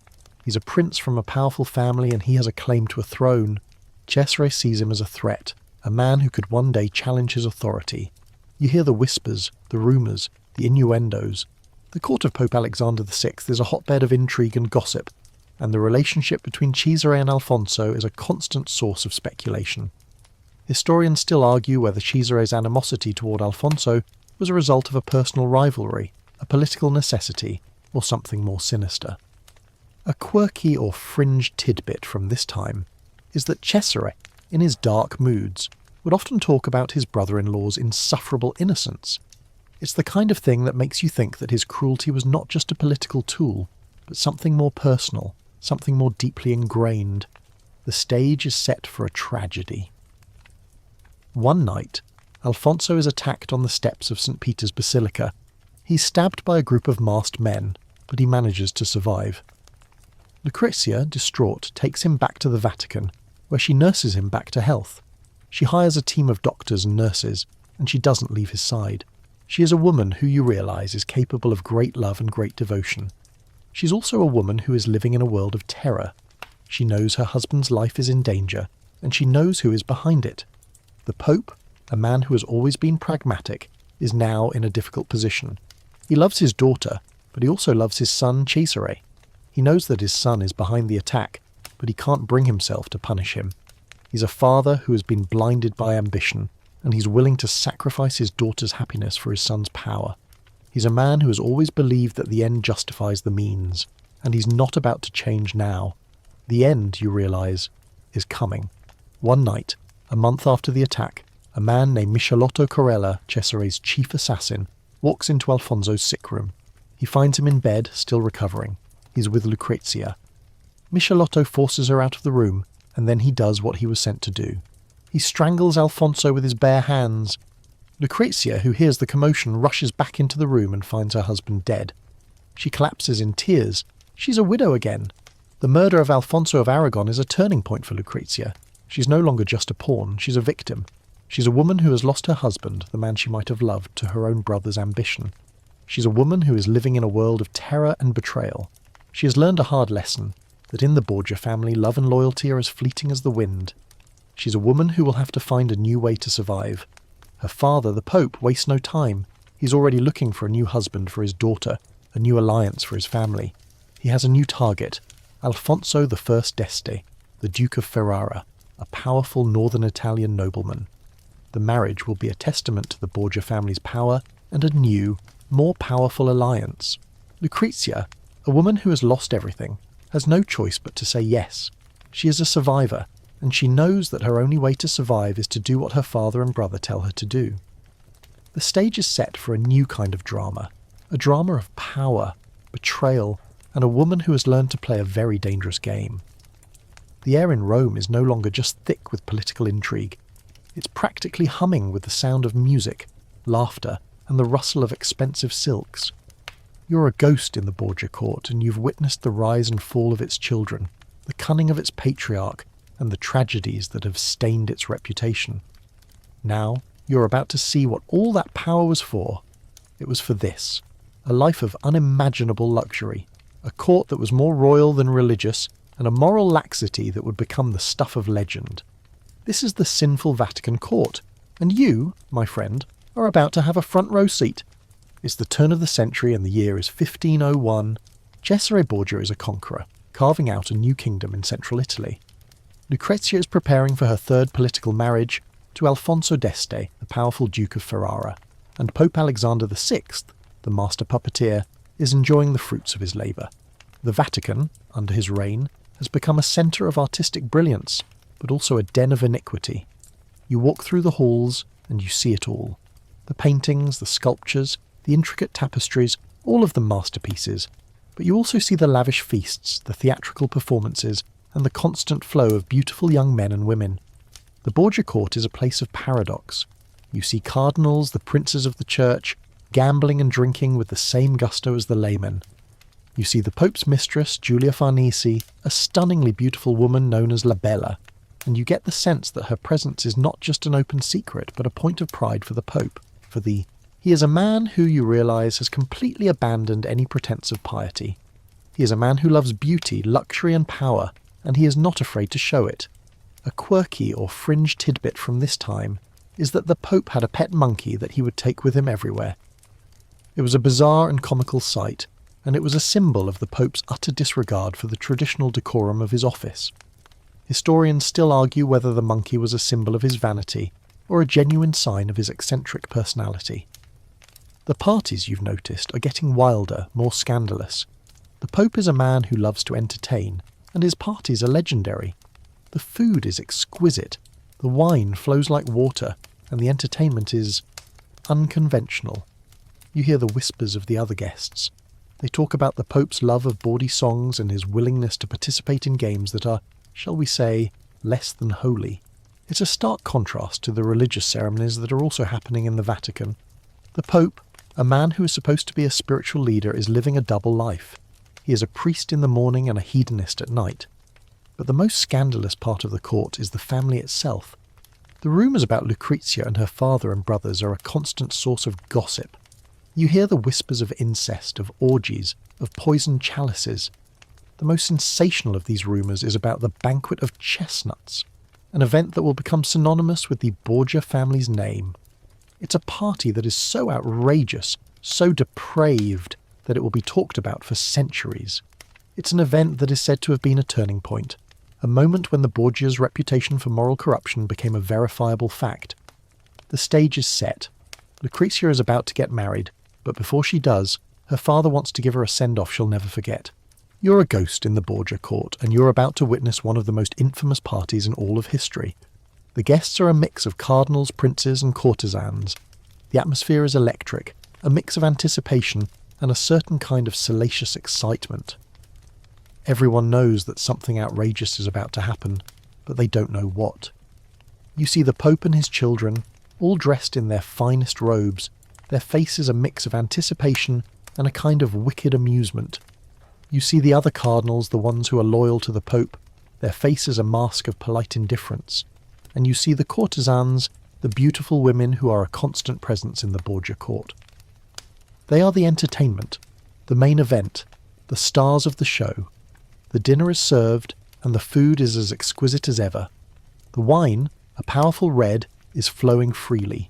He's a prince from a powerful family, and he has a claim to a throne. Cesare sees him as a threat, a man who could one day challenge his authority. You hear the whispers, the rumours, the innuendos. The court of Pope Alexander VI is a hotbed of intrigue and gossip, and the relationship between Cesare and Alfonso is a constant source of speculation. Historians still argue whether Cesare's animosity toward Alfonso was a result of a personal rivalry, a political necessity, or something more sinister. A quirky or fringe tidbit from this time is that Cesare, in his dark moods, would often talk about his brother-in-law's insufferable innocence. It's the kind of thing that makes you think that his cruelty was not just a political tool, but something more personal, something more deeply ingrained. The stage is set for a tragedy. One night, Alfonso is attacked on the steps of St. Peter's Basilica. He's stabbed by a group of masked men, but he manages to survive. Lucrezia, distraught, takes him back to the Vatican, where she nurses him back to health. She hires a team of doctors and nurses, and she doesn't leave his side. She is a woman who you realise is capable of great love and great devotion. She's also a woman who is living in a world of terror. She knows her husband's life is in danger, and she knows who is behind it. The Pope, a man who has always been pragmatic, is now in a difficult position. He loves his daughter, but he also loves his son Cesare. He knows that his son is behind the attack, but he can't bring himself to punish him. He's a father who has been blinded by ambition, and he's willing to sacrifice his daughter's happiness for his son's power. He's a man who has always believed that the end justifies the means, and he's not about to change now. The end, you realise, is coming. One night, a month after the attack, a man named Michelotto Corella, Cesare's chief assassin, walks into Alfonso's sick room. He finds him in bed, still recovering. He's with Lucrezia. Michelotto forces her out of the room, and then he does what he was sent to do. He strangles Alfonso with his bare hands. Lucrezia, who hears the commotion, rushes back into the room and finds her husband dead. She collapses in tears. She's a widow again. The murder of Alfonso of Aragon is a turning point for Lucrezia. She's no longer just a pawn, she's a victim. She's a woman who has lost her husband, the man she might have loved, to her own brother's ambition. She's a woman who is living in a world of terror and betrayal. She has learned a hard lesson, that in the Borgia family love and loyalty are as fleeting as the wind. She's a woman who will have to find a new way to survive. Her father, the Pope, wastes no time. He's already looking for a new husband for his daughter, a new alliance for his family. He has a new target, Alfonso I d'Este, the Duke of Ferrara, a powerful northern Italian nobleman. The marriage will be a testament to the Borgia family's power and a new, more powerful alliance. Lucrezia, a woman who has lost everything, has no choice but to say yes. She is a survivor, and she knows that her only way to survive is to do what her father and brother tell her to do. The stage is set for a new kind of drama, a drama of power, betrayal, and a woman who has learned to play a very dangerous game. The air in Rome is no longer just thick with political intrigue. It's practically humming with the sound of music, laughter, and the rustle of expensive silks. You're a ghost in the Borgia court, and you've witnessed the rise and fall of its children, the cunning of its patriarch, and the tragedies that have stained its reputation. Now, you're about to see what all that power was for. It was for this, a life of unimaginable luxury, a court that was more royal than religious, and a moral laxity that would become the stuff of legend. This is the sinful Vatican court, and you, my friend, are about to have a front row seat. It's the turn of the century and the year is 1501. Cesare Borgia is a conqueror, carving out a new kingdom in central Italy. Lucrezia is preparing for her third political marriage to Alfonso d'Este, the powerful Duke of Ferrara, and Pope Alexander VI, the master puppeteer, is enjoying the fruits of his labour. The Vatican, under his reign, has become a centre of artistic brilliance, but also a den of iniquity. You walk through the halls and you see it all. The paintings, the sculptures, the intricate tapestries, all of them masterpieces, but you also see the lavish feasts, the theatrical performances, and the constant flow of beautiful young men and women. The Borgia court is a place of paradox. You see cardinals, the princes of the church, gambling and drinking with the same gusto as the laymen. You see the Pope's mistress, Giulia Farnese, a stunningly beautiful woman known as La Bella, and you get the sense that her presence is not just an open secret, but a point of pride for the Pope, He is a man who, you realise, has completely abandoned any pretense of piety. He is a man who loves beauty, luxury and power, and he is not afraid to show it. A quirky or fringe tidbit from this time is that the Pope had a pet monkey that he would take with him everywhere. It was a bizarre and comical sight, and it was a symbol of the Pope's utter disregard for the traditional decorum of his office. Historians still argue whether the monkey was a symbol of his vanity or a genuine sign of his eccentric personality. The parties, you've noticed, are getting wilder, more scandalous. The Pope is a man who loves to entertain, and his parties are legendary. The food is exquisite, the wine flows like water, and the entertainment is unconventional. You hear the whispers of the other guests. They talk about the Pope's love of bawdy songs and his willingness to participate in games that are, shall we say, less than holy. It's a stark contrast to the religious ceremonies that are also happening in the Vatican. The Pope, a man who is supposed to be a spiritual leader, is living a double life. He is a priest in the morning and a hedonist at night. But the most scandalous part of the court is the family itself. The rumours about Lucrezia and her father and brothers are a constant source of gossip. You hear the whispers of incest, of orgies, of poisoned chalices. The most sensational of these rumours is about the banquet of chestnuts. an event that will become synonymous with the Borgia family's name. It's a party that is so outrageous, so depraved, that it will be talked about for centuries. It's an event that is said to have been a turning point, a moment when the Borgias' reputation for moral corruption became a verifiable fact. The stage is set. Lucrezia is about to get married, but before she does, her father wants to give her a send-off she'll never forget. You're a ghost in the Borgia court, and you're about to witness one of the most infamous parties in all of history. The guests are a mix of cardinals, princes, and courtesans. The atmosphere is electric, a mix of anticipation and a certain kind of salacious excitement. Everyone knows that something outrageous is about to happen, but they don't know what. You see the Pope and his children, all dressed in their finest robes, their faces a mix of anticipation and a kind of wicked amusement. You see the other cardinals, the ones who are loyal to the Pope, their faces a mask of polite indifference. And you see the courtesans, the beautiful women who are a constant presence in the Borgia court. They are the entertainment, the main event, the stars of the show. The dinner is served, and the food is as exquisite as ever. The wine, a powerful red, is flowing freely.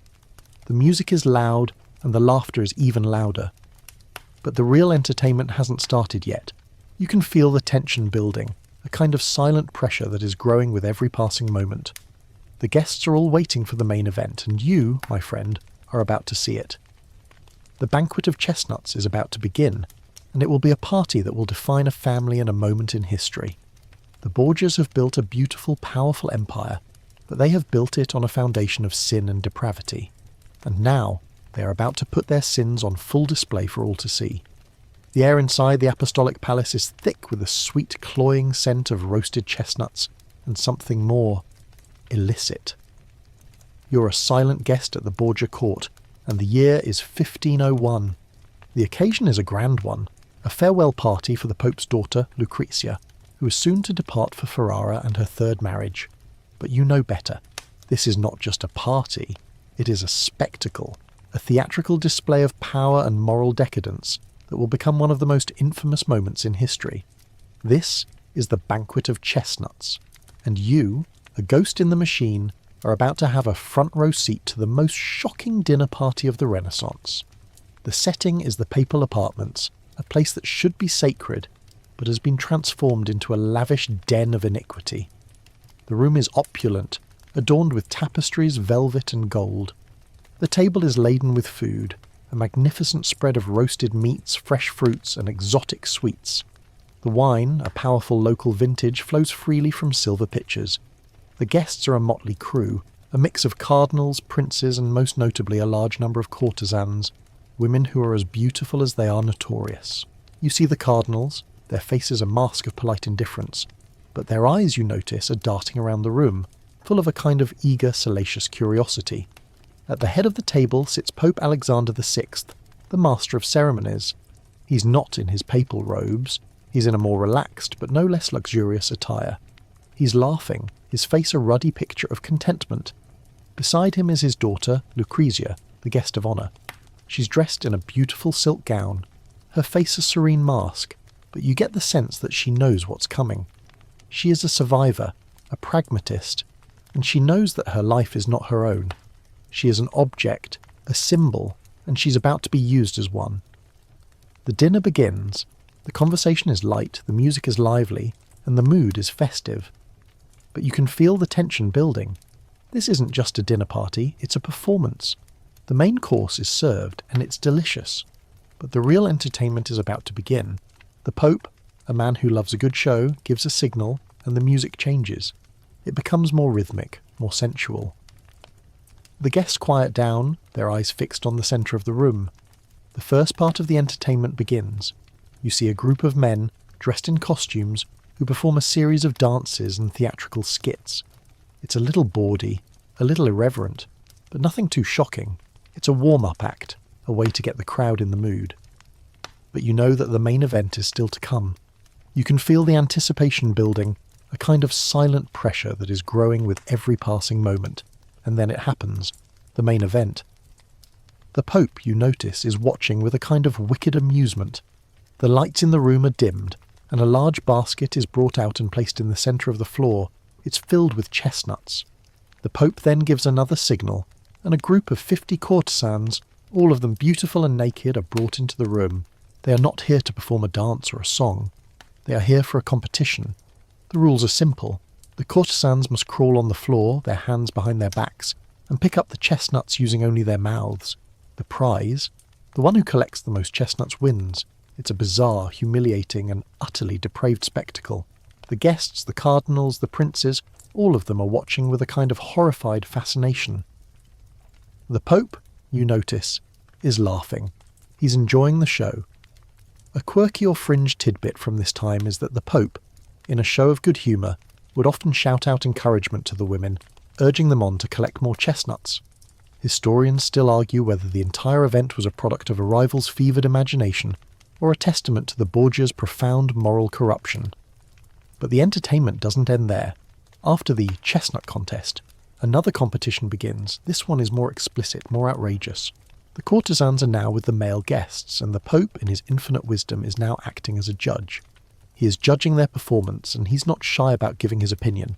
The music is loud, and the laughter is even louder. But the real entertainment hasn't started yet. You can feel the tension building, a kind of silent pressure that is growing with every passing moment. The guests are all waiting for the main event, and you, my friend, are about to see it. The banquet of chestnuts is about to begin, and it will be a party that will define a family and a moment in history. The Borgias have built a beautiful, powerful empire, but they have built it on a foundation of sin and depravity. And now, they are about to put their sins on full display for all to see. The air inside the apostolic palace is thick with a sweet, cloying scent of roasted chestnuts and something more illicit. You're a silent guest at the Borgia court, and the year is 1501. The occasion is a grand one, a farewell party for the Pope's daughter, Lucrezia, who is soon to depart for Ferrara and her third marriage. But you know better. This is not just a party, it is a spectacle, a theatrical display of power and moral decadence that will become one of the most infamous moments in history. This is the banquet of chestnuts, and you, a ghost in the machine, are about to have a front row seat to the most shocking dinner party of the Renaissance. The setting is the papal apartments, a place that should be sacred, but has been transformed into a lavish den of iniquity. The room is opulent, adorned with tapestries, velvet and gold. The table is laden with food, a magnificent spread of roasted meats, fresh fruits and exotic sweets. The wine, a powerful local vintage, flows freely from silver pitchers. The guests are a motley crew, a mix of cardinals, princes and most notably a large number of courtesans, women who are as beautiful as they are notorious. You see the cardinals, their faces a mask of polite indifference, but their eyes, you notice, are darting around the room, full of a kind of eager, salacious curiosity. At the head of the table sits Pope Alexander VI, the master of ceremonies. He's not in his papal robes, he's in a more relaxed but no less luxurious attire. He's laughing, his face a ruddy picture of contentment. Beside him is his daughter, Lucrezia, the guest of honour. She's dressed in a beautiful silk gown, her face a serene mask, but you get the sense that she knows what's coming. She is a survivor, a pragmatist, and she knows that her life is not her own. She is an object, a symbol, and she's about to be used as one. The dinner begins. The conversation is light, the music is lively, and the mood is festive. But you can feel the tension building. This isn't just a dinner party, it's a performance. The main course is served, and it's delicious. But the real entertainment is about to begin. The Pope, a man who loves a good show, gives a signal, and the music changes. It becomes more rhythmic, more sensual. The guests quiet down, their eyes fixed on the centre of the room. The first part of the entertainment begins. You see a group of men, dressed in costumes, who perform a series of dances and theatrical skits. It's a little bawdy, a little irreverent, but nothing too shocking. It's a warm-up act, a way to get the crowd in the mood. But you know that the main event is still to come. You can feel the anticipation building, a kind of silent pressure that is growing with every passing moment. And then it happens, the main event. The Pope, you notice, is watching with a kind of wicked amusement. The lights in the room are dimmed, and a large basket is brought out and placed in the centre of the floor. It's filled with chestnuts. The Pope then gives another signal, and a group of 50 courtesans, all of them beautiful and naked, are brought into the room. They are not here to perform a dance or a song. They are here for a competition. The rules are simple. The courtesans must crawl on the floor, their hands behind their backs, and pick up the chestnuts using only their mouths. The prize? The one who collects the most chestnuts wins. It's a bizarre, humiliating, and utterly depraved spectacle. The guests, the cardinals, the princes, all of them are watching with a kind of horrified fascination. The Pope, you notice, is laughing. He's enjoying the show. A quirky or fringe tidbit from this time is that the Pope, in a show of good humour, would often shout out encouragement to the women, urging them on to collect more chestnuts. Historians still argue whether the entire event was a product of a rival's fevered imagination or a testament to the Borgia's profound moral corruption. But the entertainment doesn't end there. After the chestnut contest, another competition begins. This one is more explicit, more outrageous. The courtesans are now with the male guests, and the Pope, in his infinite wisdom, is now acting as a judge. He is judging their performance, and he's not shy about giving his opinion.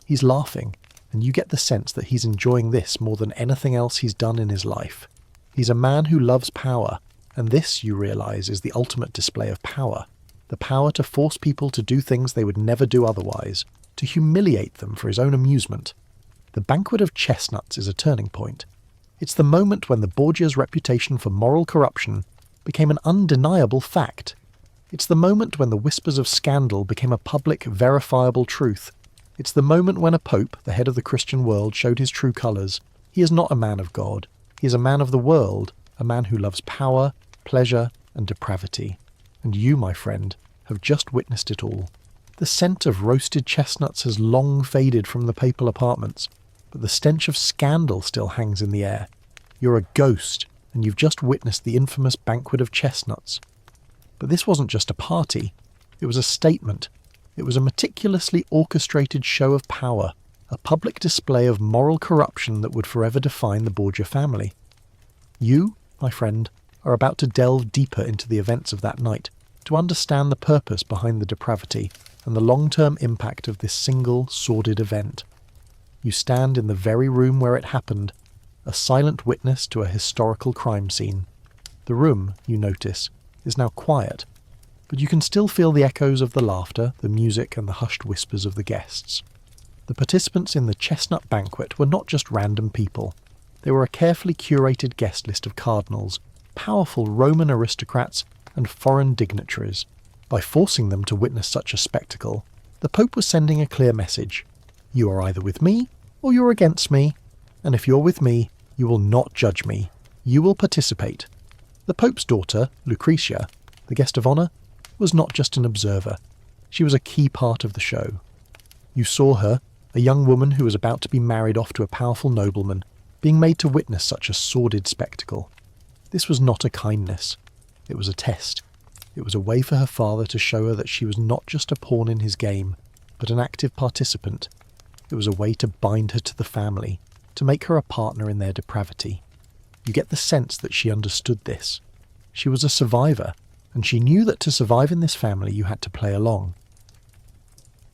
He's laughing, and you get the sense that he's enjoying this more than anything else he's done in his life. He's a man who loves power, and this, you realise, is the ultimate display of power. The power to force people to do things they would never do otherwise, to humiliate them for his own amusement. The banquet of chestnuts is a turning point. It's the moment when the Borgia's reputation for moral corruption became an undeniable fact. It's the moment when the whispers of scandal became a public, verifiable truth. It's the moment when a pope, the head of the Christian world, showed his true colours. He is not a man of God. He is a man of the world, a man who loves power, pleasure, and depravity. And you, my friend, have just witnessed it all. The scent of roasted chestnuts has long faded from the papal apartments, but the stench of scandal still hangs in the air. You're a ghost, and you've just witnessed the infamous banquet of chestnuts. But this wasn't just a party. It was a statement. It was a meticulously orchestrated show of power, a public display of moral corruption that would forever define the Borgia family. You, my friend, are about to delve deeper into the events of that night, to understand the purpose behind the depravity and the long-term impact of this single, sordid event. You stand in the very room where it happened, a silent witness to a historical crime scene. The room, you notice, is now quiet, but you can still feel the echoes of the laughter, the music, and the hushed whispers of the guests. The participants in the chestnut banquet were not just random people. They were a carefully curated guest list of cardinals, powerful Roman aristocrats, and foreign dignitaries. By forcing them to witness such a spectacle, the Pope was sending a clear message. You are either with me, or you're against me, and if you're with me, you will not judge me. You will participate. The Pope's daughter, Lucretia, the guest of honour, was not just an observer. She was a key part of the show. You saw her, a young woman who was about to be married off to a powerful nobleman, being made to witness such a sordid spectacle. This was not a kindness. It was a test. It was a way for her father to show her that she was not just a pawn in his game, but an active participant. It was a way to bind her to the family, to make her a partner in their depravity. You get the sense that she understood this. She was a survivor, and she knew that to survive in this family you had to play along.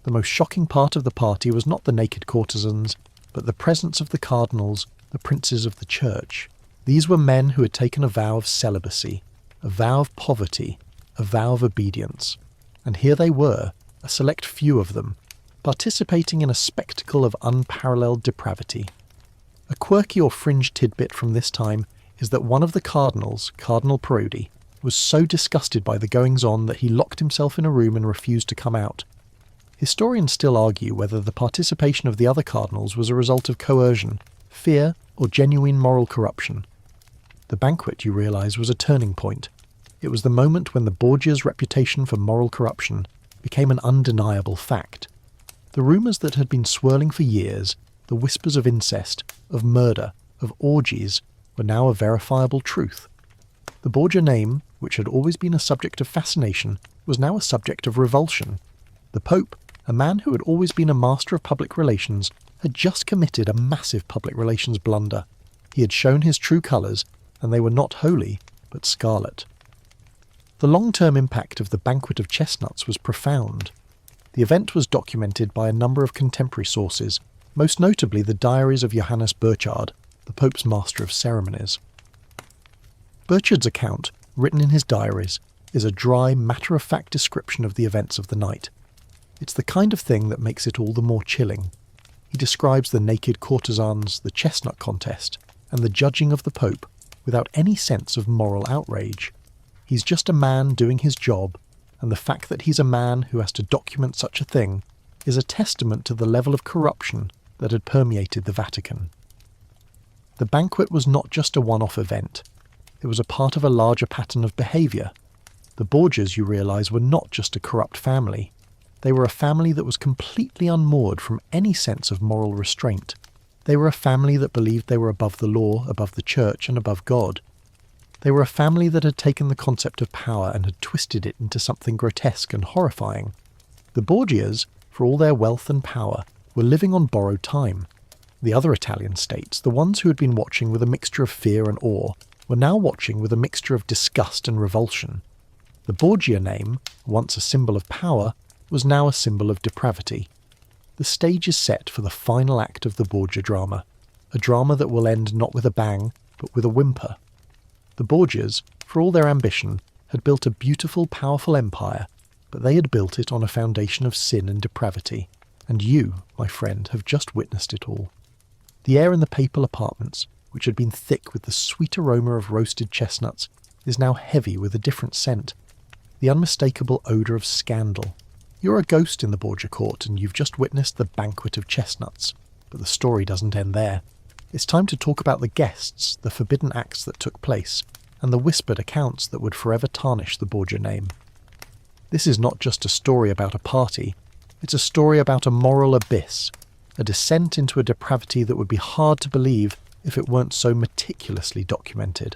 The most shocking part of the party was not the naked courtesans, but the presence of the cardinals, the princes of the church. These were men who had taken a vow of celibacy, a vow of poverty, a vow of obedience. And here they were, a select few of them, participating in a spectacle of unparalleled depravity. A quirky or fringe tidbit from this time is that one of the cardinals, Cardinal Perverted, was so disgusted by the goings-on that he locked himself in a room and refused to come out. Historians still argue whether the participation of the other cardinals was a result of coercion, fear, or genuine moral corruption. The banquet, you realise, was a turning point. It was the moment when the Borgia's reputation for moral corruption became an undeniable fact. The rumours that had been swirling for years, the whispers of incest, of murder, of orgies, were now a verifiable truth. The Borgia name, which had always been a subject of fascination, was now a subject of revulsion. The Pope, a man who had always been a master of public relations, had just committed a massive public relations blunder. He had shown his true colours, and they were not holy, but scarlet. The long-term impact of the banquet of chestnuts was profound. The event was documented by a number of contemporary sources, most notably the diaries of Johannes Burchard, the Pope's master of ceremonies. Burchard's account, written in his diaries, is a dry, matter-of-fact description of the events of the night. It's the kind of thing that makes it all the more chilling. He describes the naked courtesans, the chestnut contest, and the judging of the Pope without any sense of moral outrage. He's just a man doing his job, and the fact that he's a man who has to document such a thing is a testament to the level of corruption that had permeated the Vatican. The banquet was not just a one-off event. It was a part of a larger pattern of behaviour. The Borgias, you realise, were not just a corrupt family. They were a family that was completely unmoored from any sense of moral restraint. They were a family that believed they were above the law, above the church, and above God. They were a family that had taken the concept of power and had twisted it into something grotesque and horrifying. The Borgias, for all their wealth and power, were living on borrowed time. The other Italian states, the ones who had been watching with a mixture of fear and awe, were now watching with a mixture of disgust and revulsion. The Borgia name, once a symbol of power, was now a symbol of depravity. The stage is set for the final act of the Borgia drama, a drama that will end not with a bang, but with a whimper. The Borgias, for all their ambition, had built a beautiful, powerful empire, but they had built it on a foundation of sin and depravity, and you, my friend, have just witnessed it all. The air in the papal apartments, which had been thick with the sweet aroma of roasted chestnuts, is now heavy with a different scent, the unmistakable odour of scandal. You're a ghost in the Borgia court, and you've just witnessed the banquet of chestnuts, but the story doesn't end there. It's time to talk about the guests, the forbidden acts that took place, and the whispered accounts that would forever tarnish the Borgia name. This is not just a story about a party, it's a story about a moral abyss, a descent into a depravity that would be hard to believe if it weren't so meticulously documented.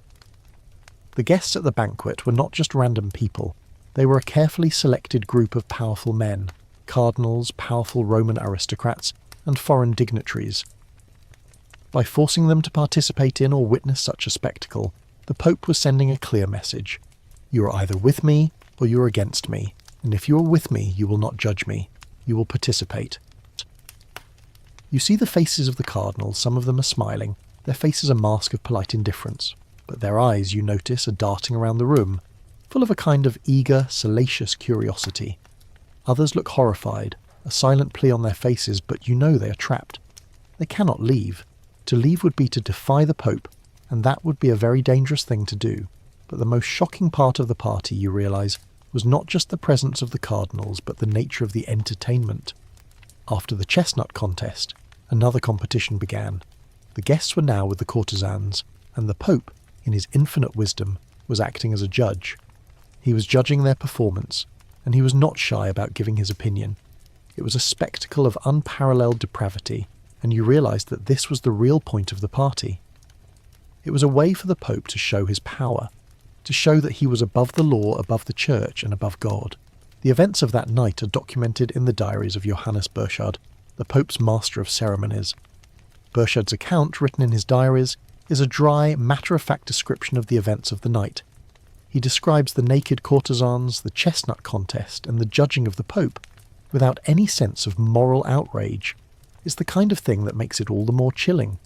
The guests at the banquet were not just random people, they were a carefully selected group of powerful men, cardinals, powerful Roman aristocrats, and foreign dignitaries. By forcing them to participate in or witness such a spectacle, the Pope was sending a clear message. You are either with me or you are against me, and if you are with me, you will not judge me. You will participate. You see the faces of the cardinals, some of them are smiling, their faces a mask of polite indifference, but their eyes, you notice, are darting around the room, full of a kind of eager, salacious curiosity. Others look horrified, a silent plea on their faces, but you know they are trapped. They cannot leave. To leave would be to defy the Pope, and that would be a very dangerous thing to do. But the most shocking part of the party, you realise, was not just the presence of the cardinals, but the nature of the entertainment. After the chestnut contest, another competition began. The guests were now with the courtesans, and the Pope, in his infinite wisdom, was acting as a judge. He was judging their performance, and he was not shy about giving his opinion. It was a spectacle of unparalleled depravity, and you realised that this was the real point of the party. It was a way for the Pope to show his power, to show that he was above the law, above the church, and above God. The events of that night are documented in the diaries of Johannes Burchard, the Pope's master of ceremonies. Burchard's account, written in his diaries, is a dry, matter-of-fact description of the events of the night. He describes the naked courtesans, the chestnut contest, and the judging of the Pope, without any sense of moral outrage. It's the kind of thing that makes it all the more chilling.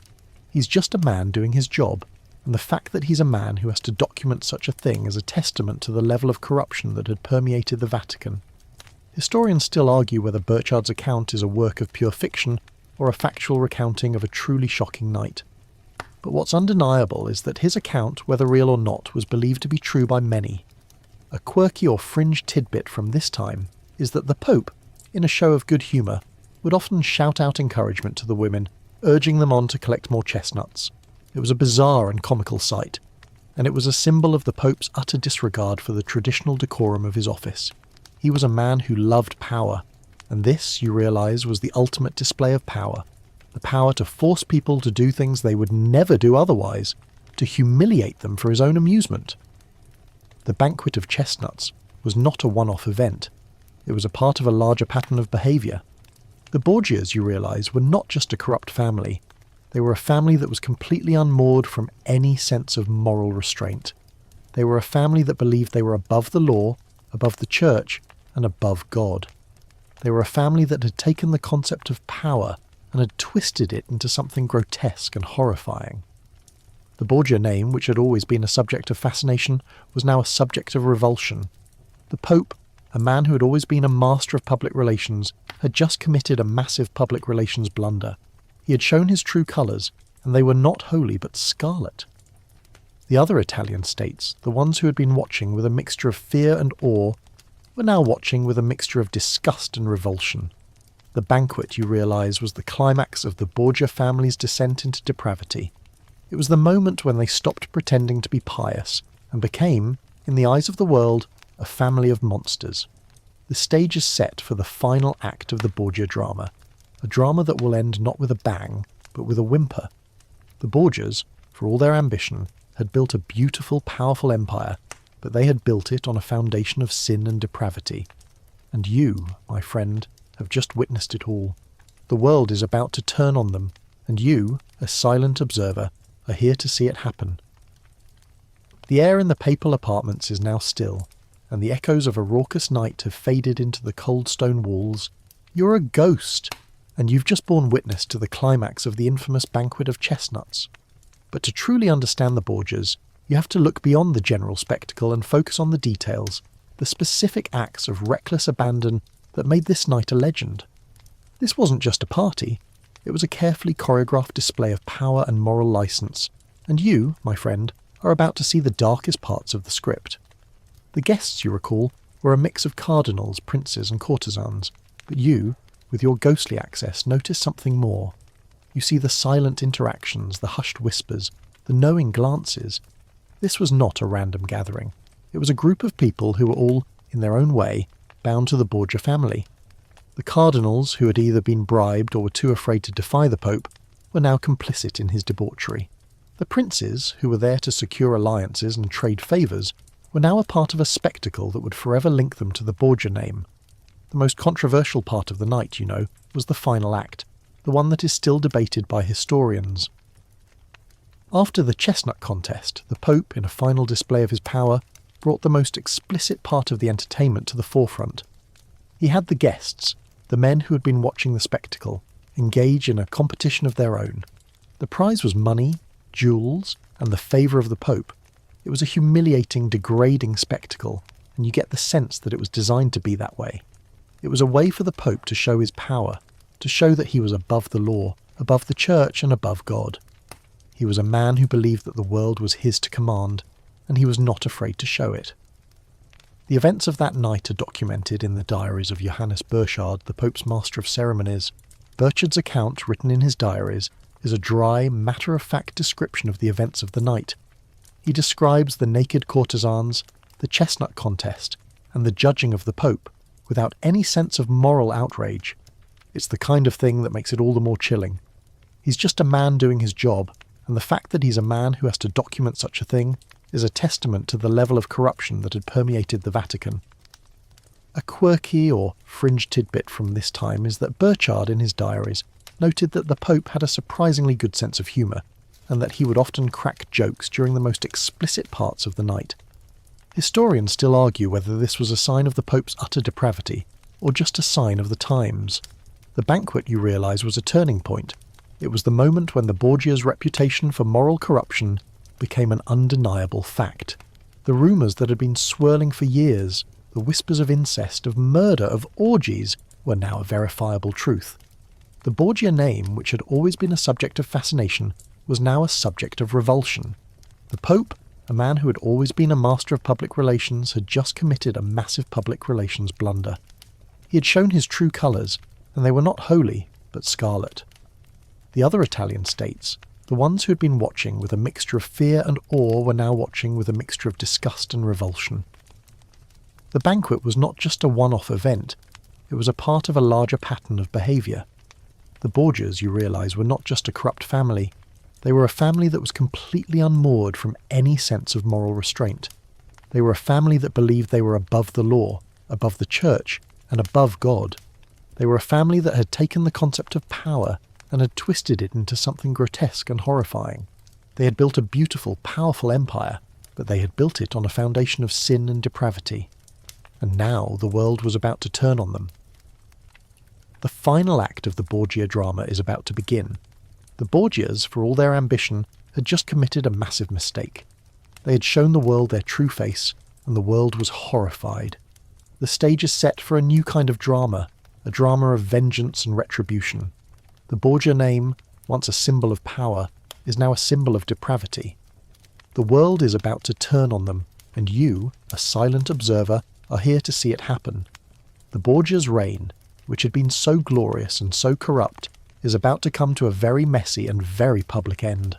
He's just a man doing his job, and the fact that he's a man who has to document such a thing is a testament to the level of corruption that had permeated the Vatican. Historians still argue whether Burchard's account is a work of pure fiction or a factual recounting of a truly shocking night. But what's undeniable is that his account, whether real or not, was believed to be true by many. A quirky or fringe tidbit from this time is that the Pope, in a show of good humour, would often shout out encouragement to the women, urging them on to collect more chestnuts. It was a bizarre and comical sight, and it was a symbol of the Pope's utter disregard for the traditional decorum of his office. He was a man who loved power, and this, you realise, was the ultimate display of power. The power to force people to do things they would never do otherwise, to humiliate them for his own amusement. The banquet of chestnuts was not a one-off event. It was a part of a larger pattern of behaviour. The Borgias, you realise, were not just a corrupt family. They were a family that was completely unmoored from any sense of moral restraint. They were a family that believed they were above the law, above the church, and above God. They were a family that had taken the concept of power and had twisted it into something grotesque and horrifying. The Borgia name, which had always been a subject of fascination, was now a subject of revulsion. The Pope, a man who had always been a master of public relations, had just committed a massive public relations blunder. He had shown his true colours, and they were not holy but scarlet. The other Italian states, the ones who had been watching with a mixture of fear and awe, were now watching with a mixture of disgust and revulsion. The banquet, you realise, was the climax of the Borgia family's descent into depravity. It was the moment when they stopped pretending to be pious and became, in the eyes of the world, a family of monsters. The stage is set for the final act of the Borgia drama, a drama that will end not with a bang, but with a whimper. The Borgias, for all their ambition, had built a beautiful, powerful empire, but they had built it on a foundation of sin and depravity. And you, my friend, have just witnessed it all. The world is about to turn on them, and you, a silent observer, are here to see it happen. The air in the papal apartments is now still, and the echoes of a raucous night have faded into the cold stone walls. You're a ghost, and you've just borne witness to the climax of the infamous banquet of chestnuts. But to truly understand the Borgias, you have to look beyond the general spectacle and focus on the details, the specific acts of reckless abandon that made this night a legend. This wasn't just a party, it was a carefully choreographed display of power and moral license, and you, my friend, are about to see the darkest parts of the script. The guests, you recall, were a mix of cardinals, princes and courtesans, but you, with your ghostly access, notice something more. You see the silent interactions, the hushed whispers, the knowing glances. This was not a random gathering. It was a group of people who were all, in their own way, bound to the Borgia family. The cardinals, who had either been bribed or were too afraid to defy the Pope, were now complicit in his debauchery. The princes, who were there to secure alliances and trade favours, were now a part of a spectacle that would forever link them to the Borgia name. The most controversial part of the night, you know, was the final act, the one that is still debated by historians. After the chestnut contest, the Pope, in a final display of his power, brought the most explicit part of the entertainment to the forefront. He had the guests, the men who had been watching the spectacle, engage in a competition of their own. The prize was money, jewels, and the favour of the Pope. It was a humiliating, degrading spectacle, and you get the sense that it was designed to be that way. It was a way for the Pope to show his power, to show that he was above the law, above the Church, and above God. He was a man who believed that the world was his to command, and he was not afraid to show it. The events of that night are documented in the diaries of Johannes Burchard, the Pope's Master of Ceremonies. Burchard's account, written in his diaries, is a dry, matter-of-fact description of the events of the night. He describes the naked courtesans, the chestnut contest, and the judging of the Pope, without any sense of moral outrage. It's the kind of thing that makes it all the more chilling. He's just a man doing his job, and the fact that he's a man who has to document such a thing is a testament to the level of corruption that had permeated the Vatican. A quirky or fringe tidbit from this time is that Burchard, in his diaries, noted that the Pope had a surprisingly good sense of humour, and that he would often crack jokes during the most explicit parts of the night. Historians still argue whether this was a sign of the Pope's utter depravity, or just a sign of the times. The banquet, you realise, was a turning point. It was the moment when the Borgia's reputation for moral corruption became an undeniable fact. The rumours that had been swirling for years, the whispers of incest, of murder, of orgies, were now a verifiable truth. The Borgia name, which had always been a subject of fascination, was now a subject of revulsion. The Pope, a man who had always been a master of public relations, had just committed a massive public relations blunder. He had shown his true colours, and they were not holy, but scarlet. The other Italian states, the ones who had been watching with a mixture of fear and awe, were now watching with a mixture of disgust and revulsion. The banquet was not just a one-off event, it was a part of a larger pattern of behaviour. The Borgias, you realise, were not just a corrupt family, they were a family that was completely unmoored from any sense of moral restraint. They were a family that believed they were above the law, above the Church, and above God. They were a family that had taken the concept of power and had twisted it into something grotesque and horrifying. They had built a beautiful, powerful empire, but they had built it on a foundation of sin and depravity. And now the world was about to turn on them. The final act of the Borgia drama is about to begin. The Borgias, for all their ambition, had just committed a massive mistake. They had shown the world their true face, and the world was horrified. The stage is set for a new kind of drama, a drama of vengeance and retribution. The Borgia name, once a symbol of power, is now a symbol of depravity. The world is about to turn on them, and you, a silent observer, are here to see it happen. The Borgia's reign, which had been so glorious and so corrupt, is about to come to a very messy and very public end.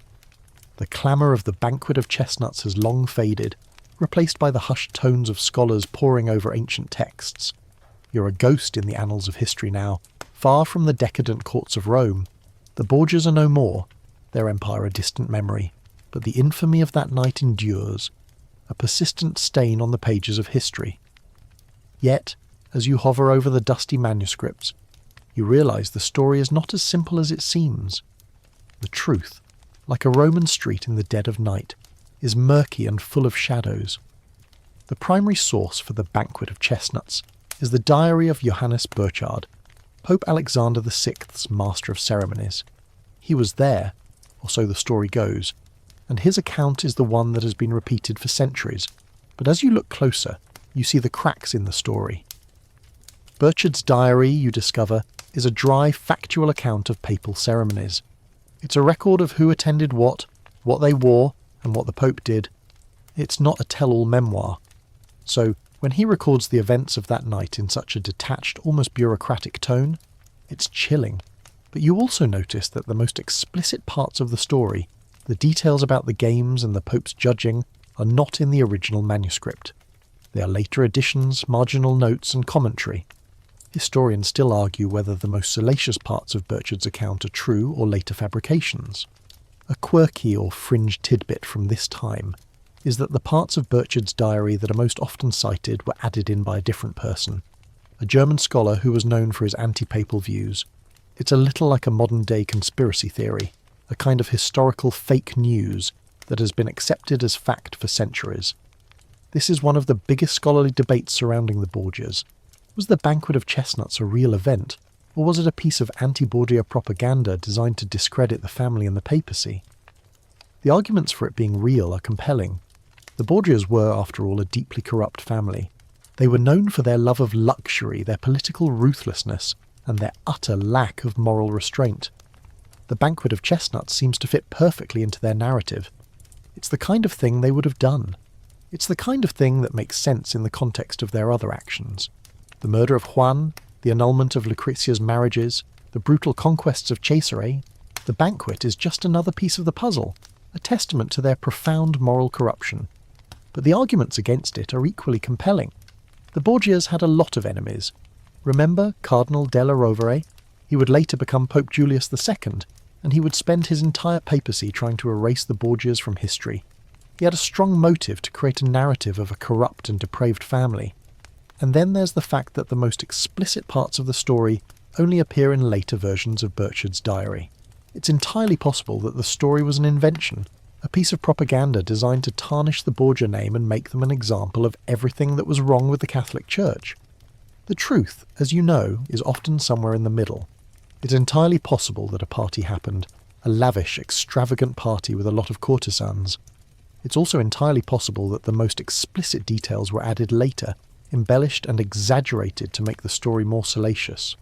The clamour of the banquet of chestnuts has long faded, replaced by the hushed tones of scholars poring over ancient texts. You're a ghost in the annals of history now, far from the decadent courts of Rome. The Borgias are no more, their empire a distant memory, but the infamy of that night endures, a persistent stain on the pages of history. Yet, as you hover over the dusty manuscripts, you realise the story is not as simple as it seems. The truth, like a Roman street in the dead of night, is murky and full of shadows. The primary source for the banquet of chestnuts is the diary of Johannes Burchard, Pope Alexander VI's master of ceremonies. He was there, or so the story goes, and his account is the one that has been repeated for centuries, but as you look closer, you see the cracks in the story. Burchard's diary, you discover, is a dry, factual account of papal ceremonies. It's a record of who attended what they wore, and what the Pope did. It's not a tell-all memoir. So, when he records the events of that night in such a detached, almost bureaucratic tone, it's chilling. But you also notice that the most explicit parts of the story, the details about the games and the Pope's judging, are not in the original manuscript. They are later additions, marginal notes, and commentary. Historians still argue whether the most salacious parts of Burchard's account are true or later fabrications. A quirky or fringe tidbit from this time is that the parts of Burchard's diary that are most often cited were added in by a different person, a German scholar who was known for his anti-papal views. It's a little like a modern-day conspiracy theory, a kind of historical fake news that has been accepted as fact for centuries. This is one of the biggest scholarly debates surrounding the Borgias. Was the banquet of chestnuts a real event, or was it a piece of anti-Borgia propaganda designed to discredit the family and the papacy? The arguments for it being real are compelling. The Borgias were, after all, a deeply corrupt family. They were known for their love of luxury, their political ruthlessness, and their utter lack of moral restraint. The banquet of chestnuts seems to fit perfectly into their narrative. It's the kind of thing they would have done. It's the kind of thing that makes sense in the context of their other actions. The murder of Juan, the annulment of Lucrezia's marriages, the brutal conquests of Cesare. The banquet is just another piece of the puzzle, a testament to their profound moral corruption. But the arguments against it are equally compelling. The Borgias had a lot of enemies. Remember Cardinal della Rovere? He would later become Pope Julius II, and he would spend his entire papacy trying to erase the Borgias from history. He had a strong motive to create a narrative of a corrupt and depraved family. And then there's the fact that the most explicit parts of the story only appear in later versions of Burchard's diary. It's entirely possible that the story was an invention, a piece of propaganda designed to tarnish the Borgia name and make them an example of everything that was wrong with the Catholic Church. The truth, as you know, is often somewhere in the middle. It's entirely possible that a party happened, a lavish, extravagant party with a lot of courtesans. It's also entirely possible that the most explicit details were added later, embellished and exaggerated to make the story more salacious.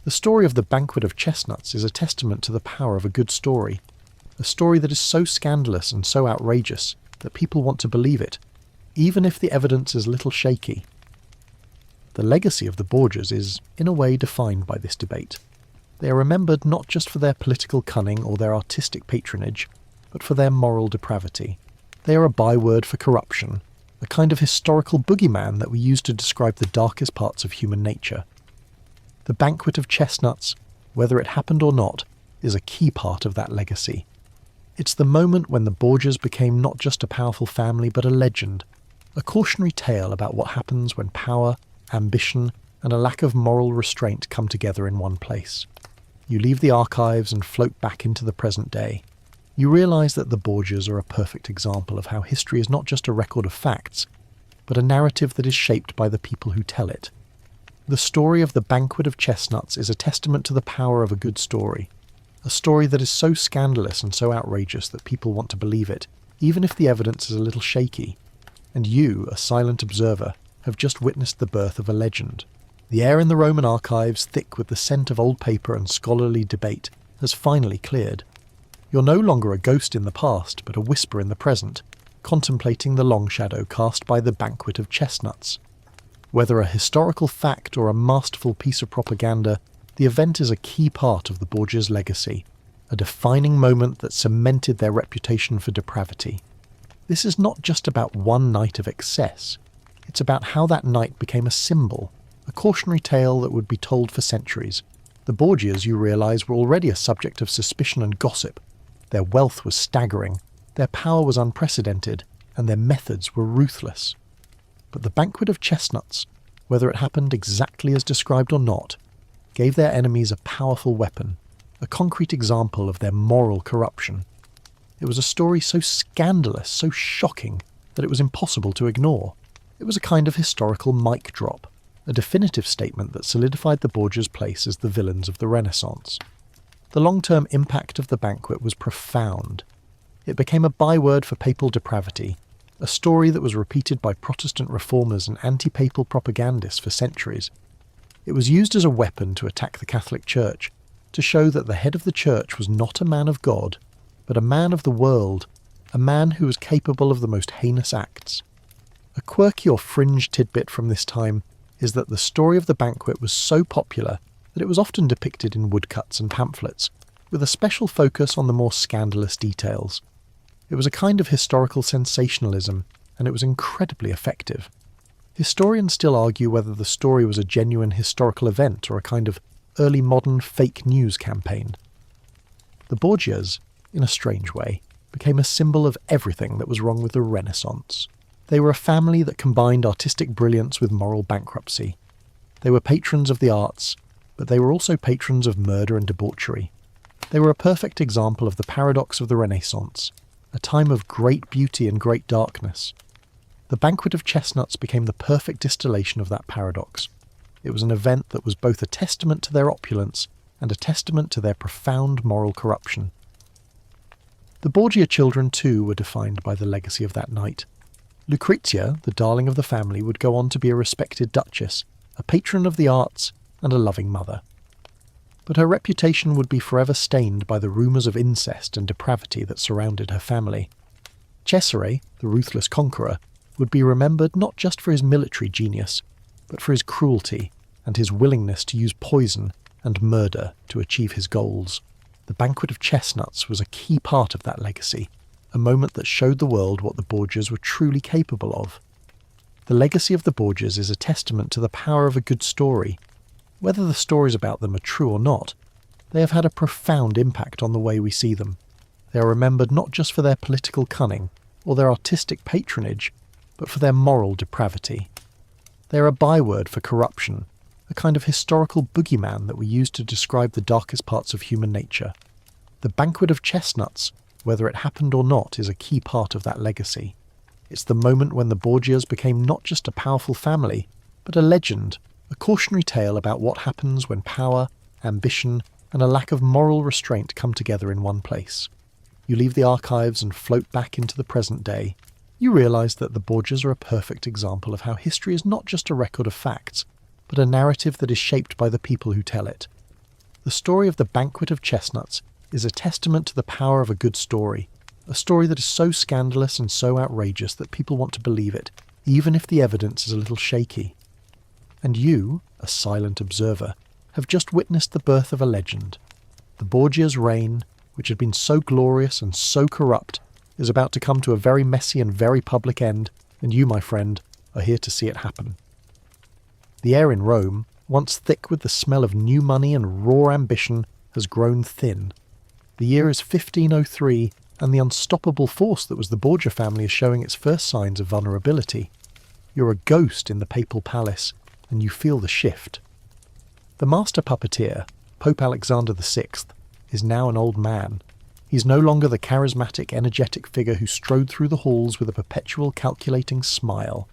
The story of the banquet of chestnuts is a testament to the power of a good story, a story that is so scandalous and so outrageous that people want to believe it, even if the evidence is a little shaky. The legacy of the Borgias is, in a way, defined by this debate. They are remembered not just for their political cunning or their artistic patronage, but for their moral depravity. They are a byword for corruption, a kind of historical boogeyman that we use to describe the darkest parts of human nature. The banquet of chestnuts, whether it happened or not, is a key part of that legacy. It's the moment when the Borgias became not just a powerful family but a legend, a cautionary tale about what happens when power, ambition, and a lack of moral restraint come together in one place. You leave the archives and float back into the present day. You realise that the Borgias are a perfect example of how history is not just a record of facts, but a narrative that is shaped by the people who tell it. The story of the Banquet of Chestnuts is a testament to the power of a good story. A story that is so scandalous and so outrageous that people want to believe it, even if the evidence is a little shaky. And you, a silent observer, have just witnessed the birth of a legend. The air in the Roman archives, thick with the scent of old paper and scholarly debate, has finally cleared. You're no longer a ghost in the past, but a whisper in the present, contemplating the long shadow cast by the Banquet of Chestnuts. Whether a historical fact or a masterful piece of propaganda, the event is a key part of the Borgias' legacy, a defining moment that cemented their reputation for depravity. This is not just about one night of excess. It's about how that night became a symbol, a cautionary tale that would be told for centuries. The Borgias, you realise, were already a subject of suspicion and gossip. Their wealth was staggering, their power was unprecedented, and their methods were ruthless. But the Banquet of Chestnuts, whether it happened exactly as described or not, gave their enemies a powerful weapon, a concrete example of their moral corruption. It was a story so scandalous, so shocking, that it was impossible to ignore. It was a kind of historical mic drop, a definitive statement that solidified the Borgias' place as the villains of the Renaissance. The long-term impact of the banquet was profound. It became a byword for papal depravity, a story that was repeated by Protestant reformers and anti-papal propagandists for centuries. It was used as a weapon to attack the Catholic Church, to show that the head of the Church was not a man of God, but a man of the world, a man who was capable of the most heinous acts. A quirky or fringe tidbit from this time is that the story of the banquet was so popular that it was often depicted in woodcuts and pamphlets, with a special focus on the more scandalous details. It was a kind of historical sensationalism, and it was incredibly effective. Historians still argue whether the story was a genuine historical event or a kind of early modern fake news campaign. The Borgias, in a strange way, became a symbol of everything that was wrong with the Renaissance. They were a family that combined artistic brilliance with moral bankruptcy. They were patrons of the arts, but they were also patrons of murder and debauchery. They were a perfect example of the paradox of the Renaissance, a time of great beauty and great darkness. The Banquet of Chestnuts became the perfect distillation of that paradox. It was an event that was both a testament to their opulence and a testament to their profound moral corruption. The Borgia children, too, were defined by the legacy of that night. Lucrezia, the darling of the family, would go on to be a respected duchess, a patron of the arts, and a loving mother. But her reputation would be forever stained by the rumours of incest and depravity that surrounded her family. Cesare, the ruthless conqueror, would be remembered not just for his military genius, but for his cruelty and his willingness to use poison and murder to achieve his goals. The Banquet of Chestnuts was a key part of that legacy, a moment that showed the world what the Borgias were truly capable of. The legacy of the Borgias is a testament to the power of a good story. Whether the stories about them are true or not, they have had a profound impact on the way we see them. They are remembered not just for their political cunning or their artistic patronage, but for their moral depravity. They are a byword for corruption, a kind of historical boogeyman that we use to describe the darkest parts of human nature. The Banquet of Chestnuts, whether it happened or not, is a key part of that legacy. It's the moment when the Borgias became not just a powerful family, but a legend, a cautionary tale about what happens when power, ambition, and a lack of moral restraint come together in one place. You leave the archives and float back into the present day. You realise that the Borgias are a perfect example of how history is not just a record of facts, but a narrative that is shaped by the people who tell it. The story of the Banquet of Chestnuts is a testament to the power of a good story, a story that is so scandalous and so outrageous that people want to believe it, even if the evidence is a little shaky. And you, a silent observer, have just witnessed the birth of a legend. The Borgias' reign, which had been so glorious and so corrupt, is about to come to a very messy and very public end, and you, my friend, are here to see it happen. The air in Rome, once thick with the smell of new money and raw ambition, has grown thin. The year is 1503, and the unstoppable force that was the Borgia family is showing its first signs of vulnerability. You're a ghost in the papal palace, and you feel the shift. The master puppeteer, Pope Alexander VI, is now an old man. He's no longer the charismatic, energetic figure who strode through the halls with a perpetual calculating smile.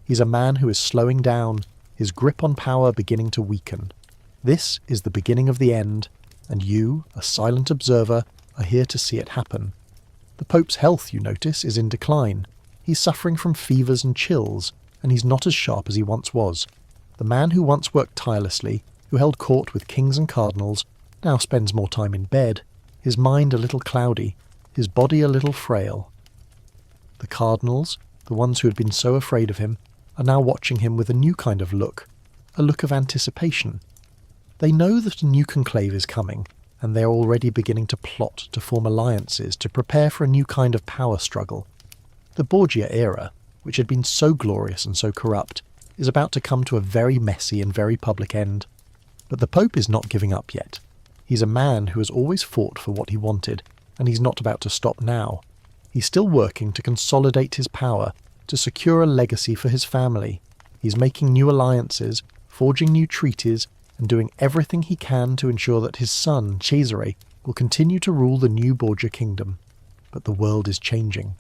He's a man who is slowing down, his grip on power beginning to weaken. This is the beginning of the end, and you, a silent observer, are here to see it happen. The Pope's health, you notice, is in decline. He's suffering from fevers and chills, and he's not as sharp as he once was. The man who once worked tirelessly, who held court with kings and cardinals, now spends more time in bed, his mind a little cloudy, his body a little frail. The cardinals, the ones who had been so afraid of him, are now watching him with a new kind of look, a look of anticipation. They know that a new conclave is coming, and they are already beginning to plot, to form alliances, to prepare for a new kind of power struggle. The Borgia era, which had been so glorious and so corrupt, is about to come to a very messy and very public end. But the Pope is not giving up yet. He's a man who has always fought for what he wanted, and he's not about to stop now. He's still working to consolidate his power, to secure a legacy for his family. He's making new alliances, forging new treaties, and doing everything he can to ensure that his son, Cesare, will continue to rule the new Borgia kingdom. But the world is changing.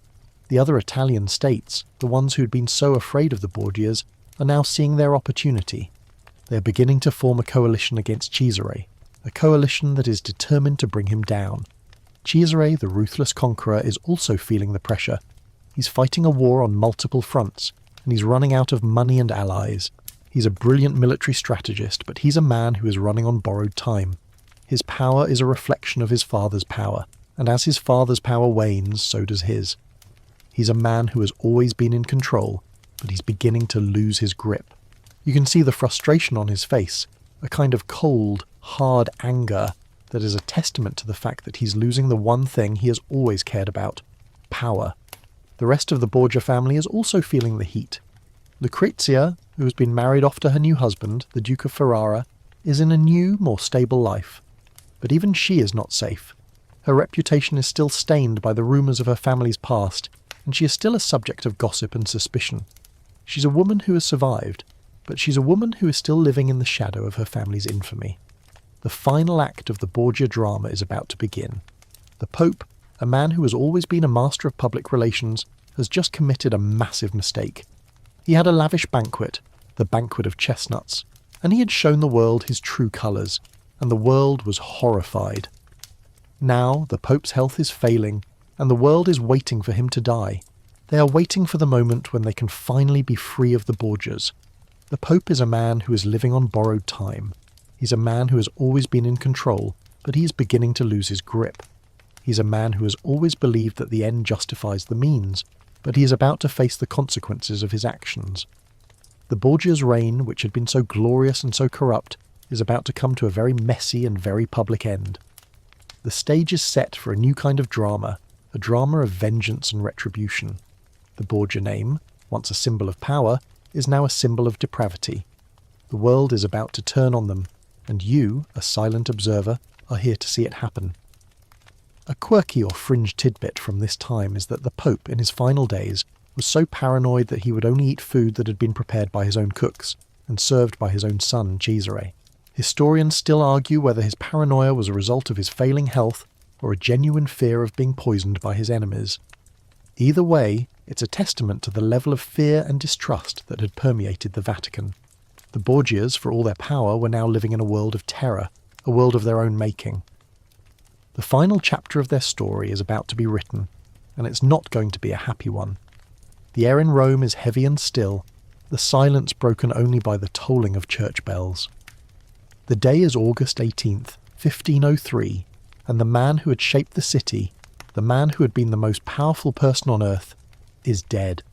The other Italian states, the ones who had been so afraid of the Borgias, are now seeing their opportunity. They are beginning to form a coalition against Cesare, a coalition that is determined to bring him down. Cesare, the ruthless conqueror, is also feeling the pressure. He's fighting a war on multiple fronts, and he's running out of money and allies. He's a brilliant military strategist, but he's a man who is running on borrowed time. His power is a reflection of his father's power, and as his father's power wanes, so does his. He's a man who has always been in control, but he's beginning to lose his grip. You can see the frustration on his face, a kind of cold, hard anger that is a testament to the fact that he's losing the one thing he has always cared about: power. The rest of the Borgia family is also feeling the heat. Lucrezia, who has been married off to her new husband, the Duke of Ferrara, is in a new, more stable life. But even she is not safe. Her reputation is still stained by the rumours of her family's past, and she is still a subject of gossip and suspicion. She's a woman who has survived, but she's a woman who is still living in the shadow of her family's infamy. The final act of the Borgia drama is about to begin. The Pope, a man who has always been a master of public relations, has just committed a massive mistake. He had a lavish banquet, the banquet of chestnuts, and he had shown the world his true colours, and the world was horrified. Now the Pope's health is failing, and the world is waiting for him to die. They are waiting for the moment when they can finally be free of the Borgias. The Pope is a man who is living on borrowed time. He's a man who has always been in control, but he is beginning to lose his grip. He's a man who has always believed that the end justifies the means, but he is about to face the consequences of his actions. The Borgia's reign, which had been so glorious and so corrupt, is about to come to a very messy and very public end. The stage is set for a new kind of drama, a drama of vengeance and retribution. The Borgia name, once a symbol of power, is now a symbol of depravity. The world is about to turn on them, and you, a silent observer, are here to see it happen. A quirky or fringe tidbit from this time is that the Pope, in his final days, was so paranoid that he would only eat food that had been prepared by his own cooks, and served by his own son, Cesare. Historians still argue whether his paranoia was a result of his failing health, or a genuine fear of being poisoned by his enemies. Either way, it's a testament to the level of fear and distrust that had permeated the Vatican. The Borgias, for all their power, were now living in a world of terror, a world of their own making. The final chapter of their story is about to be written, and it's not going to be a happy one. The air in Rome is heavy and still, the silence broken only by the tolling of church bells. The day is August 18th, 1503, and the man who had shaped the city, the man who had been the most powerful person on earth, is dead.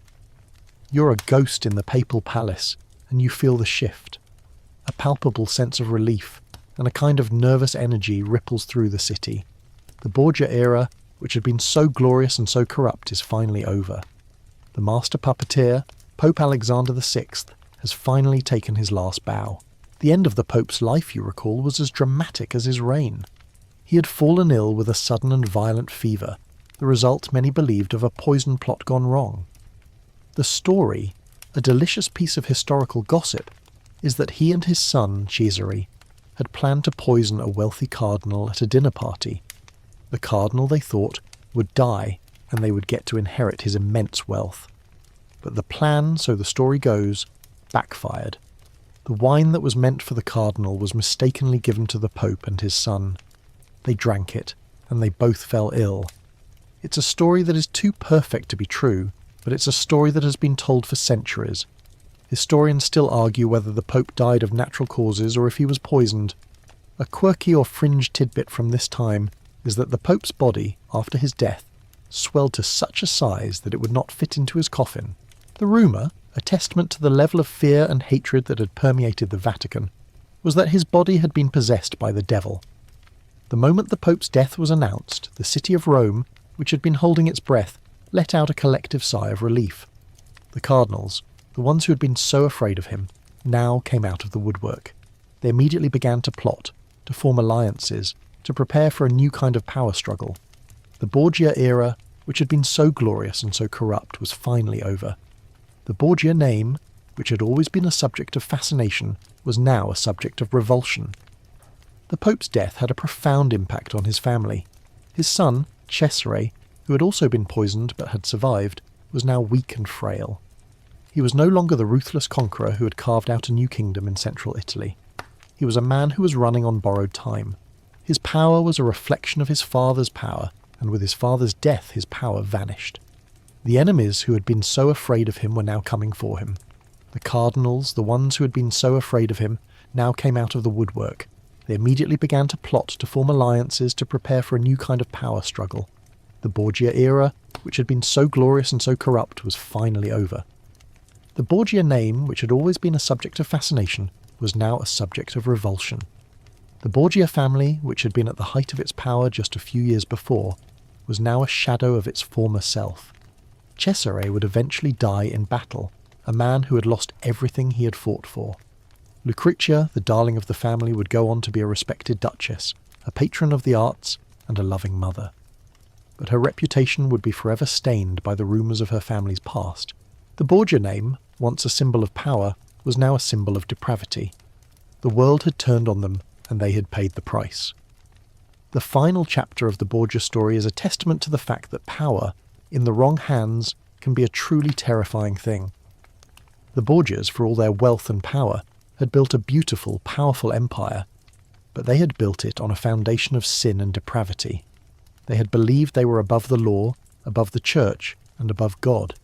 You're a ghost in the papal palace, and you feel the shift. A palpable sense of relief, and a kind of nervous energy ripples through the city. The Borgia era, which had been so glorious and so corrupt, is finally over. The master puppeteer, Pope Alexander VI, has finally taken his last bow. The end of the Pope's life, you recall, was as dramatic as his reign. He had fallen ill with a sudden and violent fever, the result, many believed, of a poison plot gone wrong. The story, a delicious piece of historical gossip, is that he and his son, Cesare, had planned to poison a wealthy cardinal at a dinner party. The cardinal, they thought, would die, and they would get to inherit his immense wealth. But the plan, so the story goes, backfired. The wine that was meant for the cardinal was mistakenly given to the Pope and his son. They drank it, and they both fell ill. It's a story that is too perfect to be true, but it's a story that has been told for centuries. Historians still argue whether the Pope died of natural causes or if he was poisoned. A quirky or fringe tidbit from this time is that the Pope's body, after his death, swelled to such a size that it would not fit into his coffin. The rumour, a testament to the level of fear and hatred that had permeated the Vatican, was that his body had been possessed by the devil. The moment the Pope's death was announced, the city of Rome, which had been holding its breath, let out a collective sigh of relief. The cardinals, the ones who had been so afraid of him, now came out of the woodwork. They immediately began to plot, to form alliances, to prepare for a new kind of power struggle. The Borgia era, which had been so glorious and so corrupt, was finally over. The Borgia name, which had always been a subject of fascination, was now a subject of revulsion. The Pope's death had a profound impact on his family. His son, Cesare, who had also been poisoned but had survived, was now weak and frail. He was no longer the ruthless conqueror who had carved out a new kingdom in central Italy. He was a man who was running on borrowed time. His power was a reflection of his father's power, and with his father's death his power vanished. The enemies who had been so afraid of him were now coming for him. The cardinals, the ones who had been so afraid of him, now came out of the woodwork. They immediately began to plot to form alliances to prepare for a new kind of power struggle. The Borgia era, which had been so glorious and so corrupt, was finally over. The Borgia name, which had always been a subject of fascination, was now a subject of revulsion. The Borgia family, which had been at the height of its power just a few years before, was now a shadow of its former self. Cesare would eventually die in battle, a man who had lost everything he had fought for. Lucrezia, the darling of the family, would go on to be a respected duchess, a patron of the arts, and a loving mother. But her reputation would be forever stained by the rumours of her family's past. The Borgia name, once a symbol of power, was now a symbol of depravity. The world had turned on them, and they had paid the price. The final chapter of the Borgia story is a testament to the fact that power, in the wrong hands, can be a truly terrifying thing. The Borgias, for all their wealth and power, had built a beautiful, powerful empire, but they had built it on a foundation of sin and depravity. They had believed they were above the law, above the church, and above God,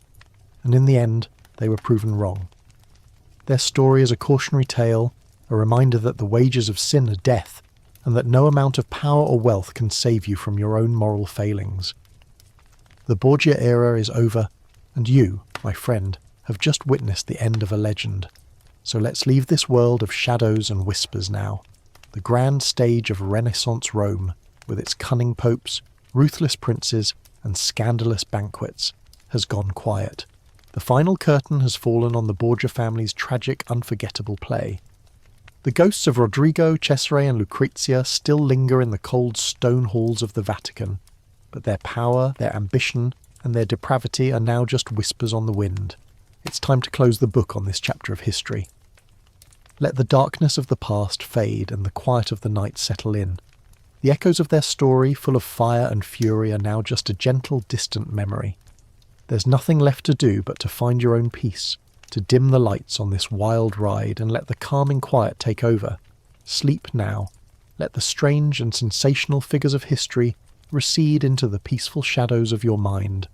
and in the end they were proven wrong. Their story is a cautionary tale, a reminder that the wages of sin are death, and that no amount of power or wealth can save you from your own moral failings. The Borgia era is over, and you, my friend, have just witnessed the end of a legend. So let's leave this world of shadows and whispers now. The grand stage of Renaissance Rome, with its cunning popes, ruthless princes, and scandalous banquets, has gone quiet. The final curtain has fallen on the Borgia family's tragic, unforgettable play. The ghosts of Rodrigo, Cesare, and Lucrezia still linger in the cold stone halls of the Vatican, but their power, their ambition, and their depravity are now just whispers on the wind. It's time to close the book on this chapter of history. Let the darkness of the past fade and the quiet of the night settle in. The echoes of their story, full of fire and fury, are now just a gentle, distant memory. There's nothing left to do but to find your own peace, to dim the lights on this wild ride and let the calming quiet take over. Sleep now. Let the strange and sensational figures of history recede into the peaceful shadows of your mind.